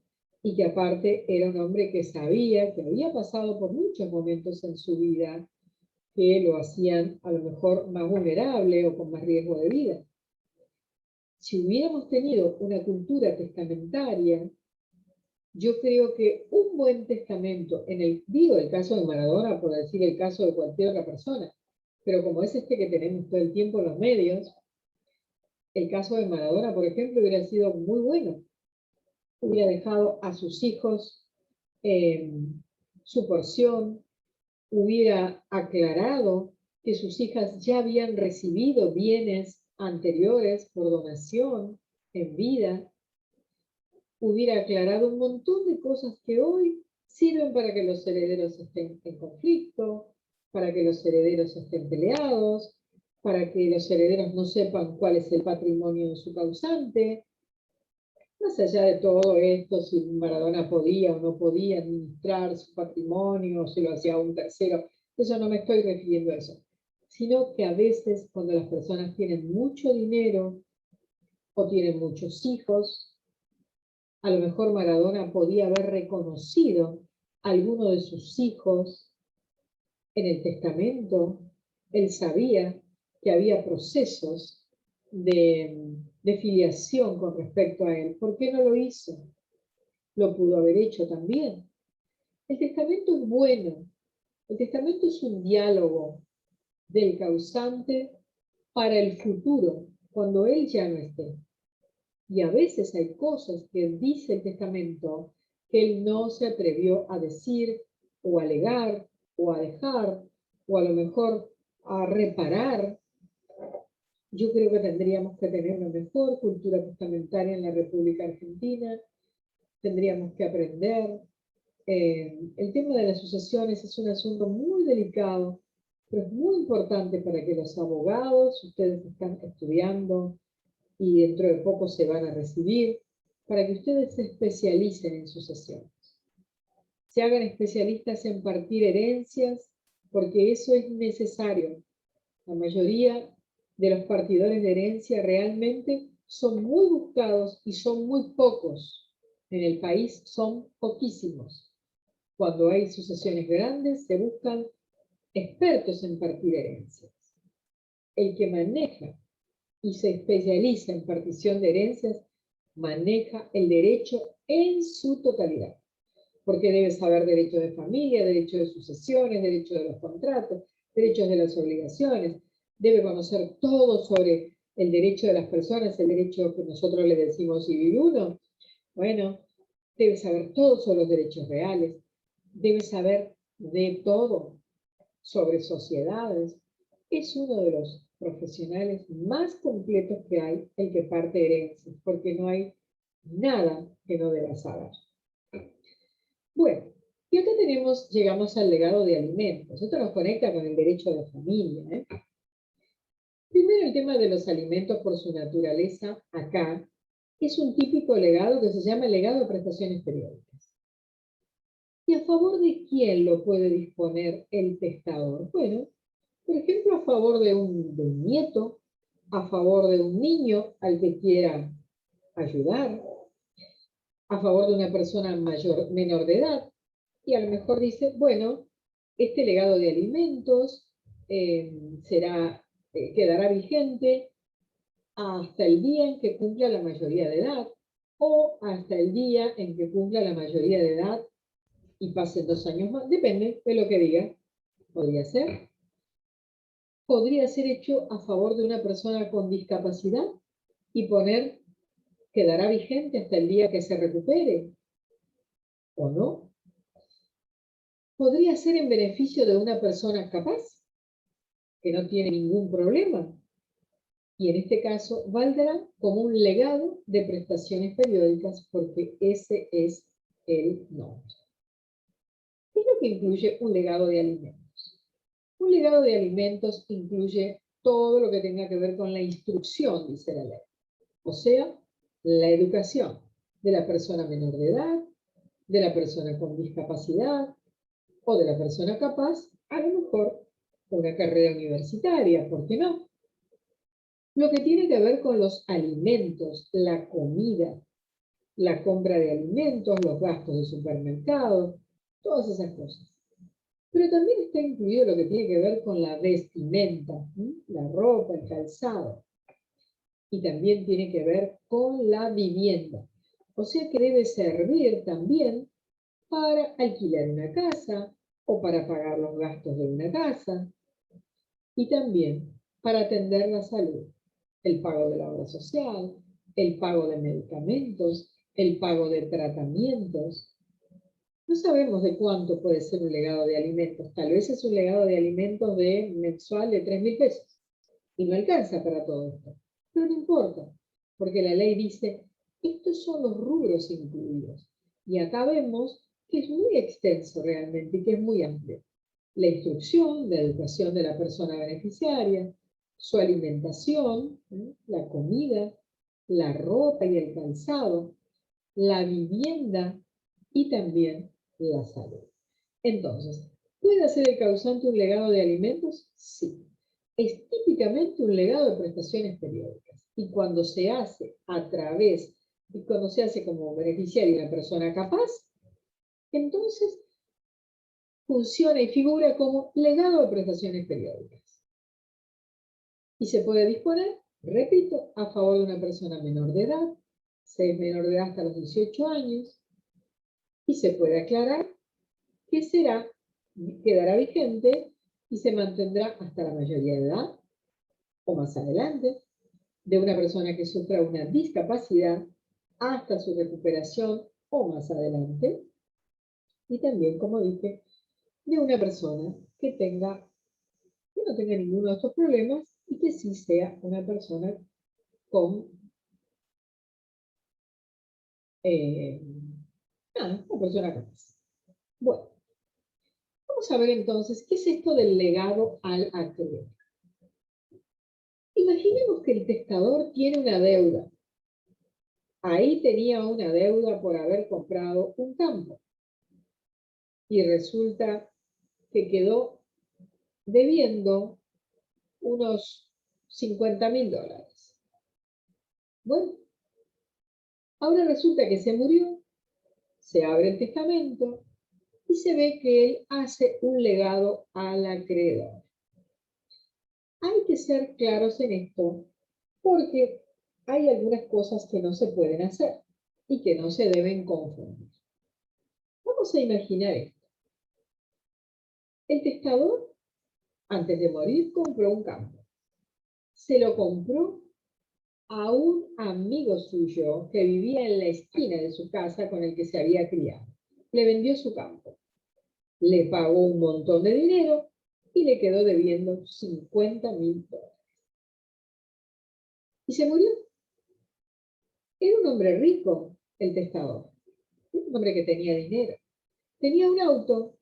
y que aparte era un hombre que sabía que había pasado por muchos momentos en su vida que lo hacían a lo mejor más vulnerable o con más riesgo de vida. Si hubiéramos tenido una cultura testamentaria, yo creo que un buen testamento, digo el caso de Maradona por decir el caso de cualquier otra persona, pero como es este que tenemos todo el tiempo en los medios, el caso de Maradona, por ejemplo, hubiera sido muy bueno. Hubiera dejado a sus hijos su porción, hubiera aclarado que sus hijas ya habían recibido bienes anteriores por donación en vida, hubiera aclarado un montón de cosas que hoy sirven para que los herederos estén en conflicto, para que los herederos estén peleados, para que los herederos no sepan cuál es el patrimonio de su causante. Más allá de todo esto, si Maradona podía o no podía administrar su patrimonio, o si lo hacía un tercero, eso no me estoy refiriendo a eso, sino que a veces cuando las personas tienen mucho dinero o tienen muchos hijos, a lo mejor Maradona podía haber reconocido a alguno de sus hijos en el testamento. Él sabía que había procesos de filiación con respecto a él. ¿Por qué no lo hizo? Lo pudo haber hecho también. El testamento es bueno. El testamento es un diálogo del causante para el futuro, cuando él ya no esté. Y a veces hay cosas que dice el testamento que él no se atrevió a decir, o a alegar, o a dejar, o a lo mejor a reparar. Yo creo que tendríamos que tener una mejor cultura testamentaria en la República Argentina. Tendríamos que aprender. El tema de las sucesiones es un asunto muy delicado, pero es muy importante para que los abogados, ustedes están estudiando y dentro de poco se van a recibir, para que ustedes se especialicen en sucesiones. Se hagan especialistas en partir herencias, porque eso es necesario. La mayoría de los partidores de herencia realmente son muy buscados y son muy pocos. En el país son poquísimos. Cuando hay sucesiones grandes, se buscan expertos en partir herencias. El que maneja y se especializa en partición de herencias, maneja el derecho en su totalidad. Porque debe saber derecho de familia, derecho de sucesiones, derecho de los contratos, derechos de las obligaciones. Debe conocer todo sobre el derecho de las personas, el derecho que nosotros le decimos civil 1. Bueno, debe saber todo sobre los derechos reales. Debe saber de todo sobre sociedades. Es uno de los profesionales más completos que hay, el que parte herencias, porque no hay nada que no deba saber. Bueno, y acá llegamos al legado de alimentos. Esto nos conecta con el derecho de familia. Primero, el tema de los alimentos por su naturaleza, acá, es un típico legado que se llama legado de prestaciones periódicas. ¿Y a favor de quién lo puede disponer el testador? Bueno, por ejemplo, a favor de un nieto, a favor de un niño al que quiera ayudar, a favor de una persona menor de edad, y a lo mejor dice, bueno, este legado de alimentos quedará vigente hasta el día en que cumpla la mayoría de edad, o hasta el día en que cumpla la mayoría de edad y pasen 2 años más, depende de lo que diga. Podría ser. Podría ser hecho a favor de una persona con discapacidad y poner, quedará vigente hasta el día que se recupere, ¿o no? Podría ser en beneficio de una persona capaz, que no tiene ningún problema, y en este caso valdrá como un legado de prestaciones periódicas, porque ese es el nombre. ¿Qué es lo que incluye un legado de alimentos? Un legado de alimentos incluye todo lo que tenga que ver con la instrucción, dice la ley. O sea, la educación de la persona menor de edad, de la persona con discapacidad o de la persona capaz, a lo mejor una carrera universitaria, ¿por qué no? Lo que tiene que ver con los alimentos, la comida, la compra de alimentos, los gastos de supermercado, todas esas cosas. Pero también está incluido lo que tiene que ver con la vestimenta, la ropa, el calzado. Y también tiene que ver con la vivienda. O sea que debe servir también para alquilar una casa o para pagar los gastos de una casa. Y también para atender la salud, el pago de la obra social, el pago de medicamentos, el pago de tratamientos. No sabemos de cuánto puede ser un legado de alimentos. Tal vez es un legado de alimentos mensual de 3.000 pesos. Y no alcanza para todo esto. Pero no importa, porque la ley dice, estos son los rubros incluidos. Y acá vemos que es muy extenso realmente y que es muy amplio. La instrucción, la educación de la persona beneficiaria, su alimentación, la comida, la ropa y el calzado, la vivienda y también la salud. Entonces, ¿puede ser el causante un legado de alimentos? Sí. Es típicamente un legado de prestaciones periódicas. Y cuando se hace y cuando se hace como beneficiario de una persona capaz, entonces funciona y figura como legado de prestaciones periódicas. Y se puede disponer, repito, a favor de una persona menor de edad, si es menor de edad hasta los 18 años, y se puede aclarar que quedará vigente y se mantendrá hasta la mayoría de edad o más adelante, de una persona que sufra una discapacidad hasta su recuperación o más adelante, y también, como dije, de una persona que no tenga ninguno de estos problemas y que sí sea una persona con una persona capaz. Bueno, vamos a ver entonces, ¿qué es esto del legado al acreedor? Imaginemos que el testador tiene una deuda. Ahí tenía una deuda por haber comprado un campo. Y resulta que quedó debiendo unos $50.000. Bueno, ahora resulta que se murió, se abre el testamento y se ve que él hace un legado al acreedor. Hay que ser claros en esto porque hay algunas cosas que no se pueden hacer y que no se deben confundir. Vamos a imaginar esto. El testador, antes de morir, compró un campo. Se lo compró a un amigo suyo que vivía en la esquina de su casa con el que se había criado. Le vendió su campo, le pagó un montón de dinero y le quedó debiendo $50.000. Y se murió. Era un hombre rico, el testador. Era un hombre que tenía dinero. Tenía un auto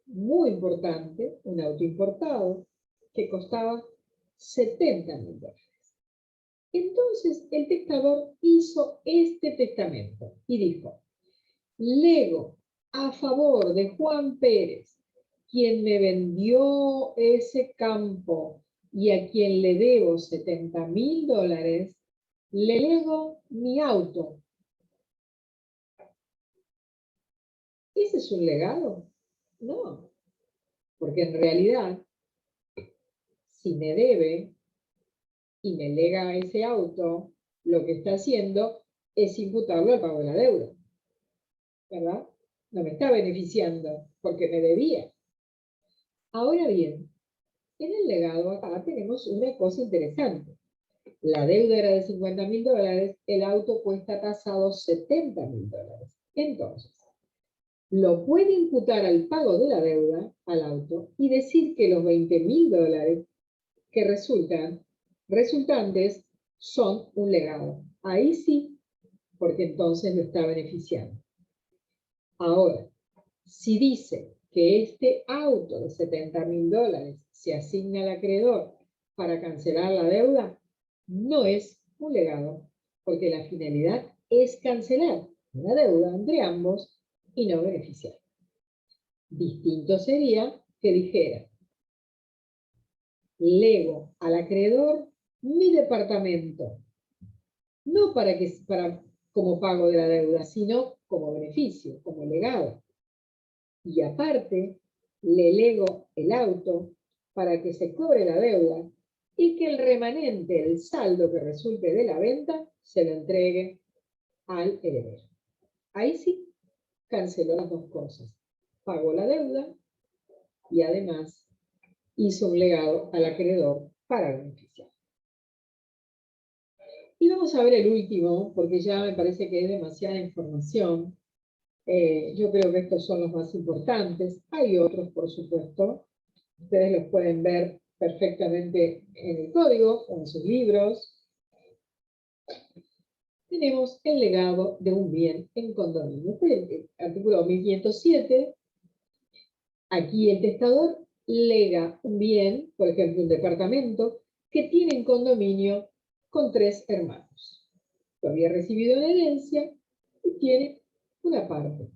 muy importante, un auto importado, que costaba $70.000. Entonces el testador hizo este testamento y dijo: lego a favor de Juan Pérez, quien me vendió ese campo y a quien le debo $70.000, le lego mi auto. ¿Ese es un legado? No, porque en realidad, si me debe y me lega ese auto, lo que está haciendo es imputarlo al pago de la deuda, ¿verdad? No me está beneficiando porque me debía. Ahora bien, en el legado acá tenemos una cosa interesante. La deuda era de $50.000, el auto cuesta tasado $70.000. Entonces, lo puede imputar al pago de la deuda, al auto, y decir que los $20.000 que resultantes son un legado. Ahí sí, porque entonces lo está beneficiando. Ahora, si dice que este auto de $70.000 se asigna al acreedor para cancelar la deuda, no es un legado, porque la finalidad es cancelar la deuda entre ambos y no beneficiar. Distinto sería que dijera: lego al acreedor mi departamento, no como pago de la deuda, sino como beneficio, como legado. Y aparte, le lego el auto para que se cobre la deuda y que el remanente, el saldo que resulte de la venta, se lo entregue al heredero. Ahí sí, canceló las dos cosas. Pagó la deuda y además hizo un legado al acreedor para beneficiar. Y vamos a ver el último, porque ya me parece que es demasiada información. Yo creo que estos son los más importantes. Hay otros, por supuesto. Ustedes los pueden ver perfectamente en el código o en sus libros. Tenemos el legado de un bien en condominio. Este es el artículo 1507. Aquí el testador lega un bien, por ejemplo, un departamento, que tienen condominio con 3 hermanos. Lo había recibido en herencia y tiene una parte.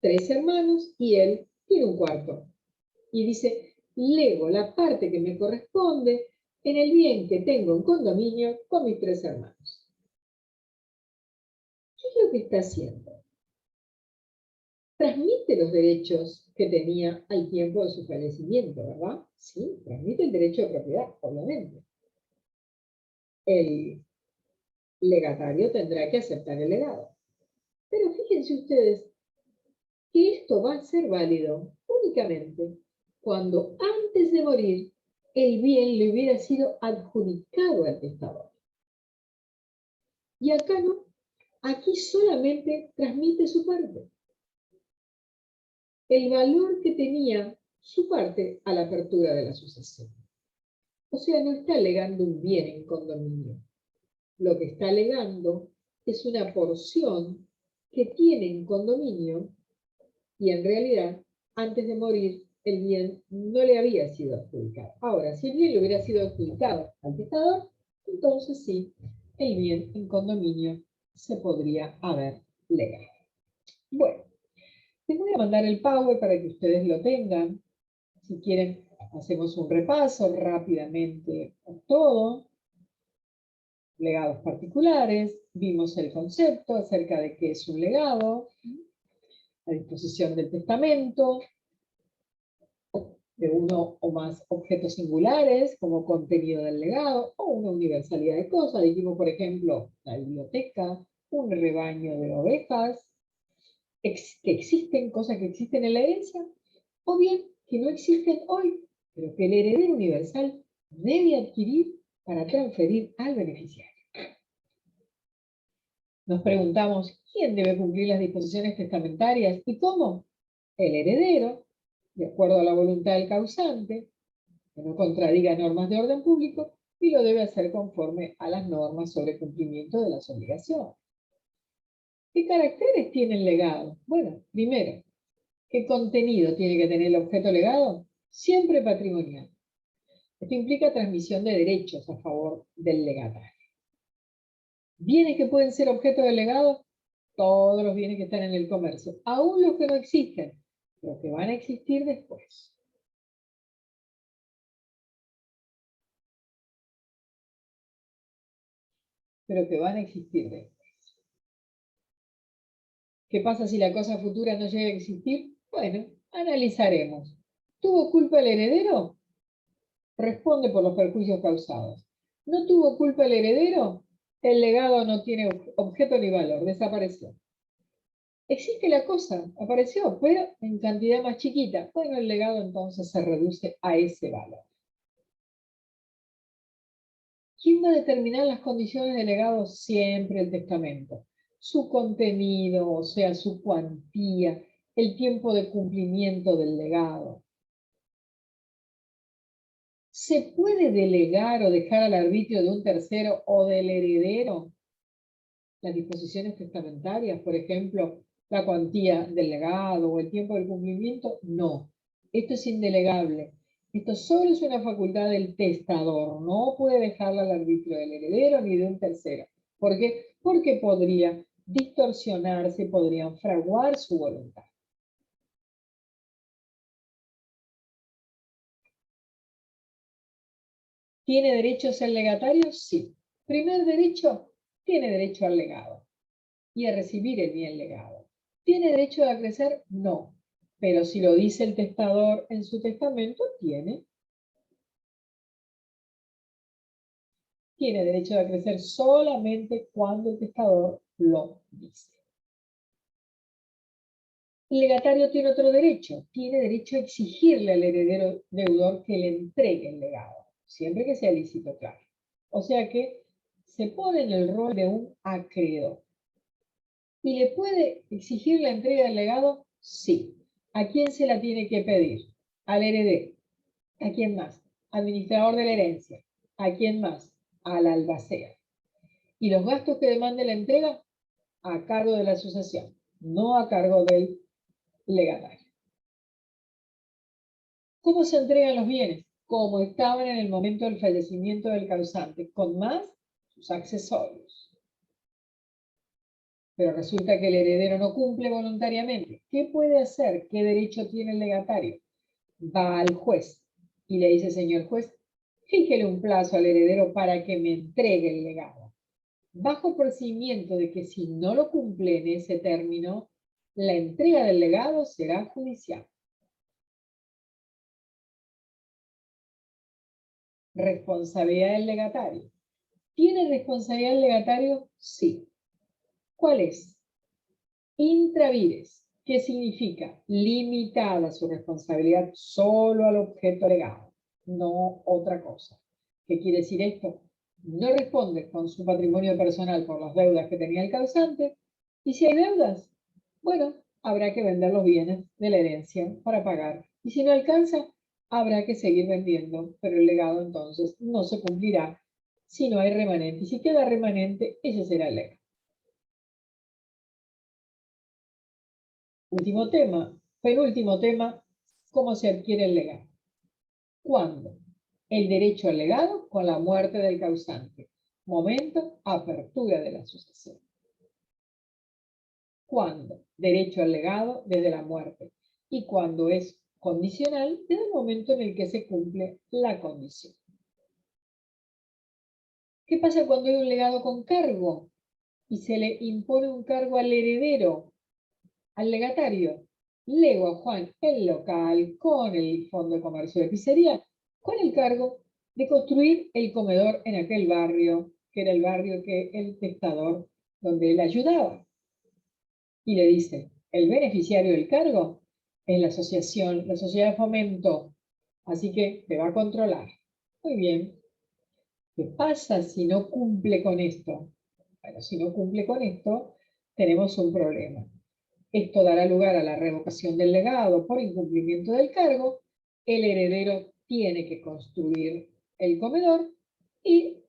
3 hermanos y él tiene un cuarto. Y dice, lego la parte que me corresponde en el bien que tengo en condominio con mis 3 hermanos. ¿Qué es lo que está haciendo? Transmite los derechos que tenía al tiempo de su fallecimiento, ¿verdad? Sí, transmite el derecho de propiedad, obviamente. El legatario tendrá que aceptar el legado. Pero fíjense ustedes que esto va a ser válido únicamente cuando antes de morir el bien le hubiera sido adjudicado al testador. Y acá no, aquí solamente transmite su parte. El valor que tenía su parte a la apertura de la sucesión. O sea, no está legando un bien en condominio. Lo que está legando es una porción que tiene en condominio y en realidad, antes de morir, el bien no le había sido adjudicado. Ahora, si el bien le hubiera sido adjudicado al testador, entonces sí, el bien en condominio se podría haber legado. Bueno, les voy a mandar el PowerPoint para que ustedes lo tengan. Si quieren, hacemos un repaso rápidamente por todo. Legados particulares, vimos el concepto acerca de qué es un legado, la disposición del testamento, de uno o más objetos singulares como contenido del legado, o una universalidad de cosas. Dijimos, por ejemplo, la biblioteca, un rebaño de ovejas, que existen, cosas que existen en la herencia, o bien que no existen hoy, pero que el heredero universal debe adquirir para transferir al beneficiario. Nos preguntamos, ¿quién debe cumplir las disposiciones testamentarias y cómo? El heredero, de acuerdo a la voluntad del causante, que no contradiga normas de orden público, y lo debe hacer conforme a las normas sobre cumplimiento de las obligaciones. ¿Qué caracteres tiene el legado? Bueno, primero, ¿qué contenido tiene que tener el objeto legado? Siempre patrimonial. Esto implica transmisión de derechos a favor del legatario. ¿Bienes que pueden ser objeto del legado? Todos los bienes que están en el comercio, aún los que no existen, pero que van a existir después. Pero que van a existir después. ¿Qué pasa si la cosa futura no llega a existir? Bueno, analizaremos. ¿Tuvo culpa el heredero? Responde por los perjuicios causados. ¿No tuvo culpa el heredero? El legado no tiene objeto ni valor, desapareció. Existe la cosa, apareció, pero en cantidad más chiquita. Bueno, el legado entonces se reduce a ese valor. ¿Quién va a determinar las condiciones del legado? Siempre el testamento. Su contenido, o sea, su cuantía, el tiempo de cumplimiento del legado. ¿Se puede delegar o dejar al arbitrio de un tercero o del heredero las disposiciones testamentarias? Por ejemplo, la cuantía del legado o el tiempo del cumplimiento. No, esto es indelegable. Esto solo es una facultad del testador. No puede dejarla al arbitrio del heredero ni de un tercero. ¿Por qué? Porque podría distorsionarse, podrían fraguar su voluntad. ¿Tiene derechos el legatario? Sí. Primer derecho, tiene derecho al legado y a recibir el bien legado. ¿Tiene derecho a acrecer? No. Pero si lo dice el testador en su testamento, tiene. Tiene derecho a acrecer solamente cuando el testador lo dice. El legatario tiene otro derecho. Tiene derecho a exigirle al heredero deudor que le entregue el legado, siempre que sea lícito, claro. O sea que se pone en el rol de un acreedor. ¿Y le puede exigir la entrega del legado? Sí. ¿A quién se la tiene que pedir? Al heredero. ¿A quién más? Administrador de la herencia. ¿A quién más? Al albacea. ¿Y los gastos que demande la entrega? A cargo de la asociación, no a cargo del legatario. ¿Cómo se entregan los bienes? como estaban en el momento del fallecimiento del causante, con más sus accesorios. Pero resulta que el heredero no cumple voluntariamente. ¿Qué puede hacer? ¿Qué derecho tiene el legatario? Va al juez y le dice, señor juez, fíjele un plazo al heredero para que me entregue el legado, bajo procedimiento de que si no lo cumple en ese término, la entrega del legado será judicial. Responsabilidad del legatario. ¿Tiene responsabilidad el legatario? Sí. ¿Cuál es? Intra vires. ¿Qué significa? Limitada su responsabilidad solo al objeto legado, no otra cosa. ¿Qué quiere decir esto? No responde con su patrimonio personal por las deudas que tenía el causante, y si hay deudas, bueno, habrá que vender los bienes de la herencia para pagar, y si no alcanza, habrá que seguir vendiendo, pero el legado entonces no se cumplirá si no hay remanente, y si queda remanente, ese será el legado. Último tema, penúltimo tema, ¿cómo se adquiere el legado? ¿Cuándo? El derecho al legado con la muerte del causante. Momento, apertura de la sucesión. ¿Cuándo? Derecho al legado desde la muerte. Y cuando es condicional, desde el momento en el que se cumple la condición. ¿Qué pasa cuando hay un legado con cargo y se le impone un cargo al heredero, al legatario? Lego a Juan el local con el fondo de comercio de pizzería, con el cargo de construir el comedor en aquel barrio, que era el barrio que el testador, donde él ayudaba. Y le dice, el beneficiario del cargo es la asociación, la sociedad de fomento, así que te va a controlar. Muy bien. ¿Qué pasa si no cumple con esto? Bueno, si no cumple con esto, tenemos un problema. Esto dará lugar a la revocación del legado por incumplimiento del cargo. El heredero tiene que construir el comedor y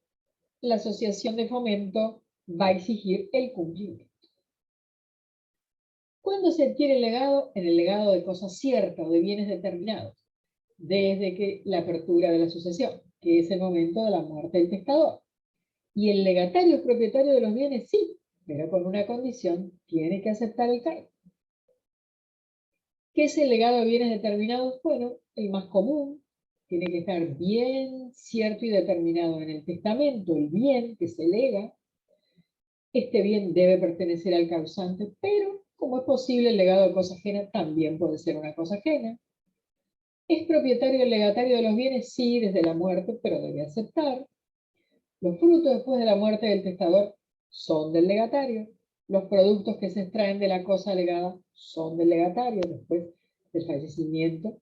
la asociación de fomento va a exigir el cumplimiento. ¿Cuándo se adquiere el legado? En el legado de cosas ciertas o de bienes determinados, desde que la apertura de la sucesión, que es el momento de la muerte del testador. Y el legatario es propietario de los bienes, sí, pero con una condición, tiene que aceptar el cargo. ¿Qué es el legado de bienes determinados? Bueno, el más común, tiene que estar bien cierto y determinado en el testamento, el bien que se lega. Este bien debe pertenecer al causante, pero como es posible el legado de cosa ajena, también puede ser una cosa ajena. ¿Es propietario el legatario de los bienes? Sí, desde la muerte, pero debe aceptar. Los frutos después de la muerte del testador son del legatario. Los productos que se extraen de la cosa legada son del legatario después del fallecimiento.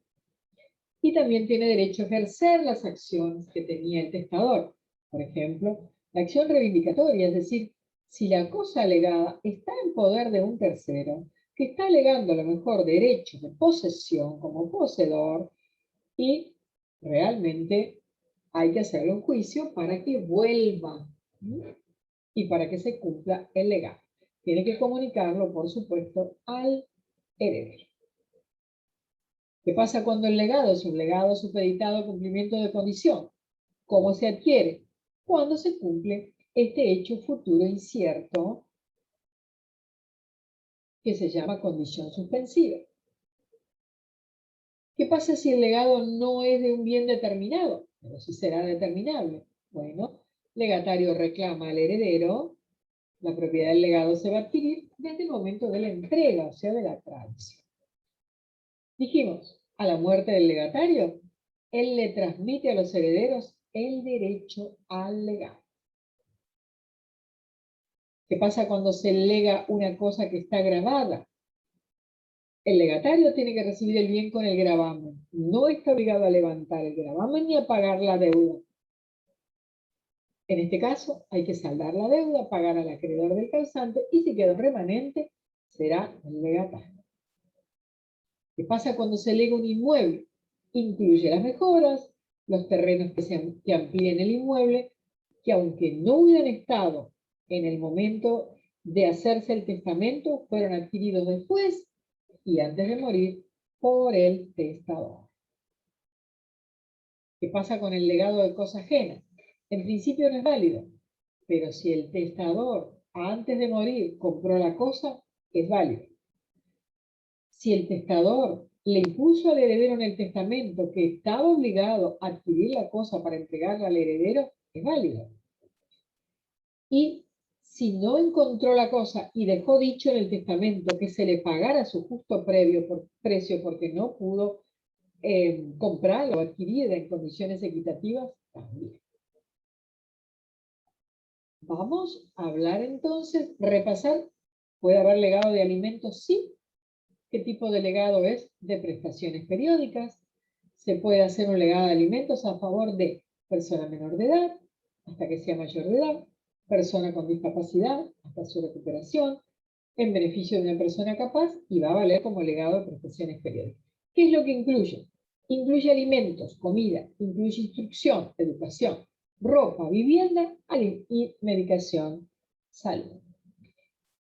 Y también tiene derecho a ejercer las acciones que tenía el testador. Por ejemplo, la acción reivindicatoria, es decir, si la cosa legada está en poder de un tercero, que está alegando a lo mejor derechos de posesión como poseedor, y realmente hay que hacerle un juicio para que vuelva y para que se cumpla el legado. Tiene que comunicarlo, por supuesto, al heredero. ¿Qué pasa cuando el legado es un legado supeditado a cumplimiento de condición? ¿Cómo se adquiere? Cuando se cumple este hecho futuro incierto que se llama condición suspensiva. ¿Qué pasa si el legado no es de un bien determinado? Pero sí será determinable. Bueno, legatario reclama al heredero, la propiedad del legado se va a adquirir desde el momento de la entrega, o sea, de la tradición. Dijimos, a la muerte del legatario, él le transmite a los herederos el derecho al legado. ¿Qué pasa cuando se lega una cosa que está grabada? El legatario tiene que recibir el bien con el gravamen. No está obligado a levantar el gravamen ni a pagar la deuda. En este caso, hay que saldar la deuda, pagar al acreedor del causante y si queda remanente, será el legatario. ¿Qué pasa cuando se lega un inmueble? Incluye las mejoras, los terrenos que amplíen el inmueble, que aunque no hubieran estado en el momento de hacerse el testamento, fueron adquiridos después y antes de morir por el testador. ¿Qué pasa con el legado de cosa ajena? En principio no es válido, pero si el testador antes de morir compró la cosa, es válido. Si el testador le impuso al heredero en el testamento que estaba obligado a adquirir la cosa para entregarla al heredero, es válido. Y si no encontró la cosa y dejó dicho en el testamento que se le pagara su justo precio porque no pudo comprarla o adquirida en condiciones equitativas, también. Vamos a hablar entonces, repasar. ¿Puede haber legado de alimentos? Sí. ¿Qué tipo de legado es? De prestaciones periódicas. Se puede hacer un legado de alimentos a favor de persona menor de edad, hasta que sea mayor de edad, persona con discapacidad, hasta su recuperación, en beneficio de una persona capaz, y va a valer como legado de prestaciones periódicas. ¿Qué es lo que incluye? Incluye alimentos, comida, incluye instrucción, educación, ropa, vivienda y medicación, salud.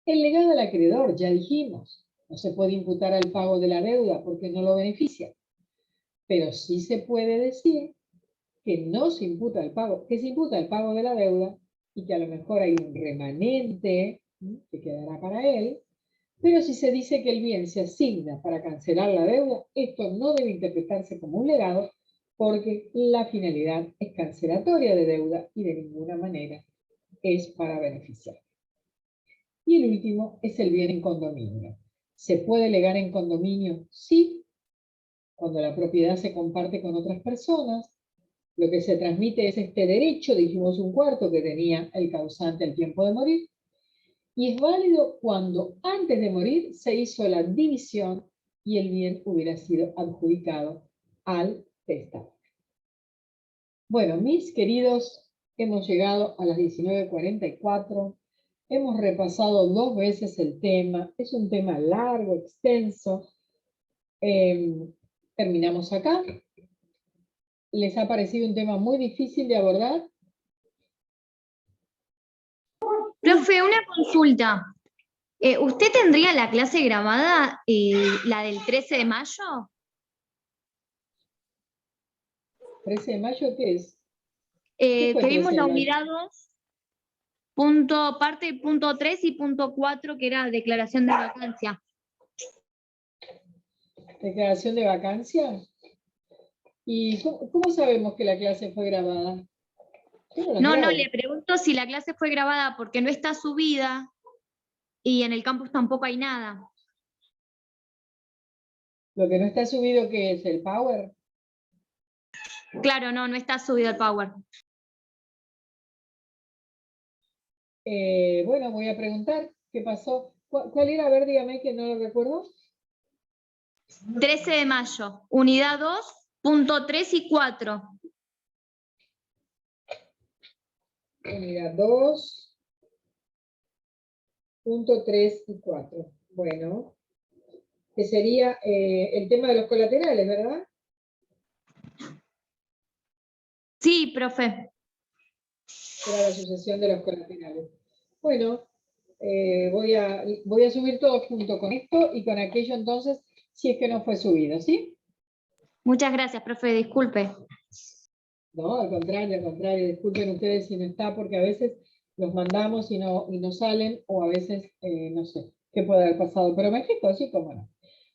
El legado al acreedor, ya dijimos, no se puede imputar al pago de la deuda porque no lo beneficia, pero sí se puede decir que no se imputa el pago, que se imputa el pago de la deuda y que a lo mejor hay un remanente que quedará para él, pero si se dice que el bien se asigna para cancelar la deuda, esto no debe interpretarse como un legado porque la finalidad es cancelatoria de deuda y de ninguna manera es para beneficiar. Y el último es el bien en condominio. ¿Se puede legar en condominio? Sí, cuando la propiedad se comparte con otras personas. Lo que se transmite es este derecho, dijimos un cuarto que tenía el causante al tiempo de morir, y es válido cuando antes de morir se hizo la división y el bien hubiera sido adjudicado al testador. Bueno, mis queridos, hemos llegado a las 19:44. Hemos repasado 2 veces el tema. Es un tema largo, extenso. Terminamos acá. ¿Les ha parecido un tema muy difícil de abordar? Profe, una consulta. ¿Usted tendría la clase grabada, la del 13 de mayo? ¿13 de mayo qué es? ¿Qué fue Que vimos 13 de la mayo? unidad 2, parte punto 3 y punto 4, que era declaración de vacancia. ¿Declaración de vacancia? ¿Y cómo sabemos que la clase fue grabada? Yo las No, grabo. le pregunto si la clase fue grabada porque no está subida y en el campus tampoco hay nada. Lo que no está subido, ¿qué es? ¿El Power? Claro, no está subido el Power. Bueno, voy a preguntar qué pasó. ¿Cuál era? A ver, dígame que no lo recuerdo. 13 de mayo, unidad 2, punto 3 y 4. Unidad 2, punto 3 y 4. Bueno, que sería el tema de los colaterales, ¿verdad? Sí, profe. Era la sucesión de los colaterales. Bueno, voy a subir todo junto con esto y con aquello entonces, si es que no fue subido, ¿sí? Muchas gracias, profe, disculpe. No, al contrario, disculpen ustedes si no está, porque a veces los mandamos y no salen, o a veces, no sé, qué puede haber pasado, pero me fijo, sí, cómo no.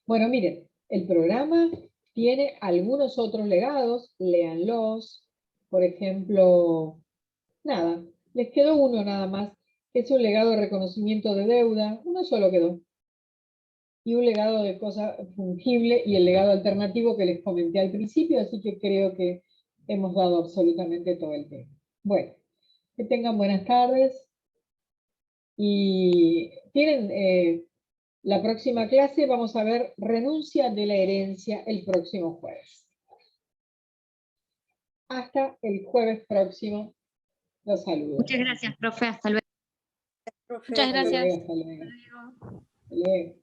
Bueno, miren, el programa tiene algunos otros legados, léanlos, por ejemplo, nada, les quedó uno nada más, que es un legado de reconocimiento de deuda, uno solo quedó, y un legado de cosa fungible y el legado alternativo que les comenté al principio, así que creo que hemos dado absolutamente todo el tema. Bueno, que tengan buenas tardes y tienen la próxima clase, vamos a ver renuncia de la herencia el próximo jueves. Hasta el jueves próximo, los saludo. Muchas gracias, profe, hasta luego. Profe. Muchas gracias. Hasta luego. Hasta luego.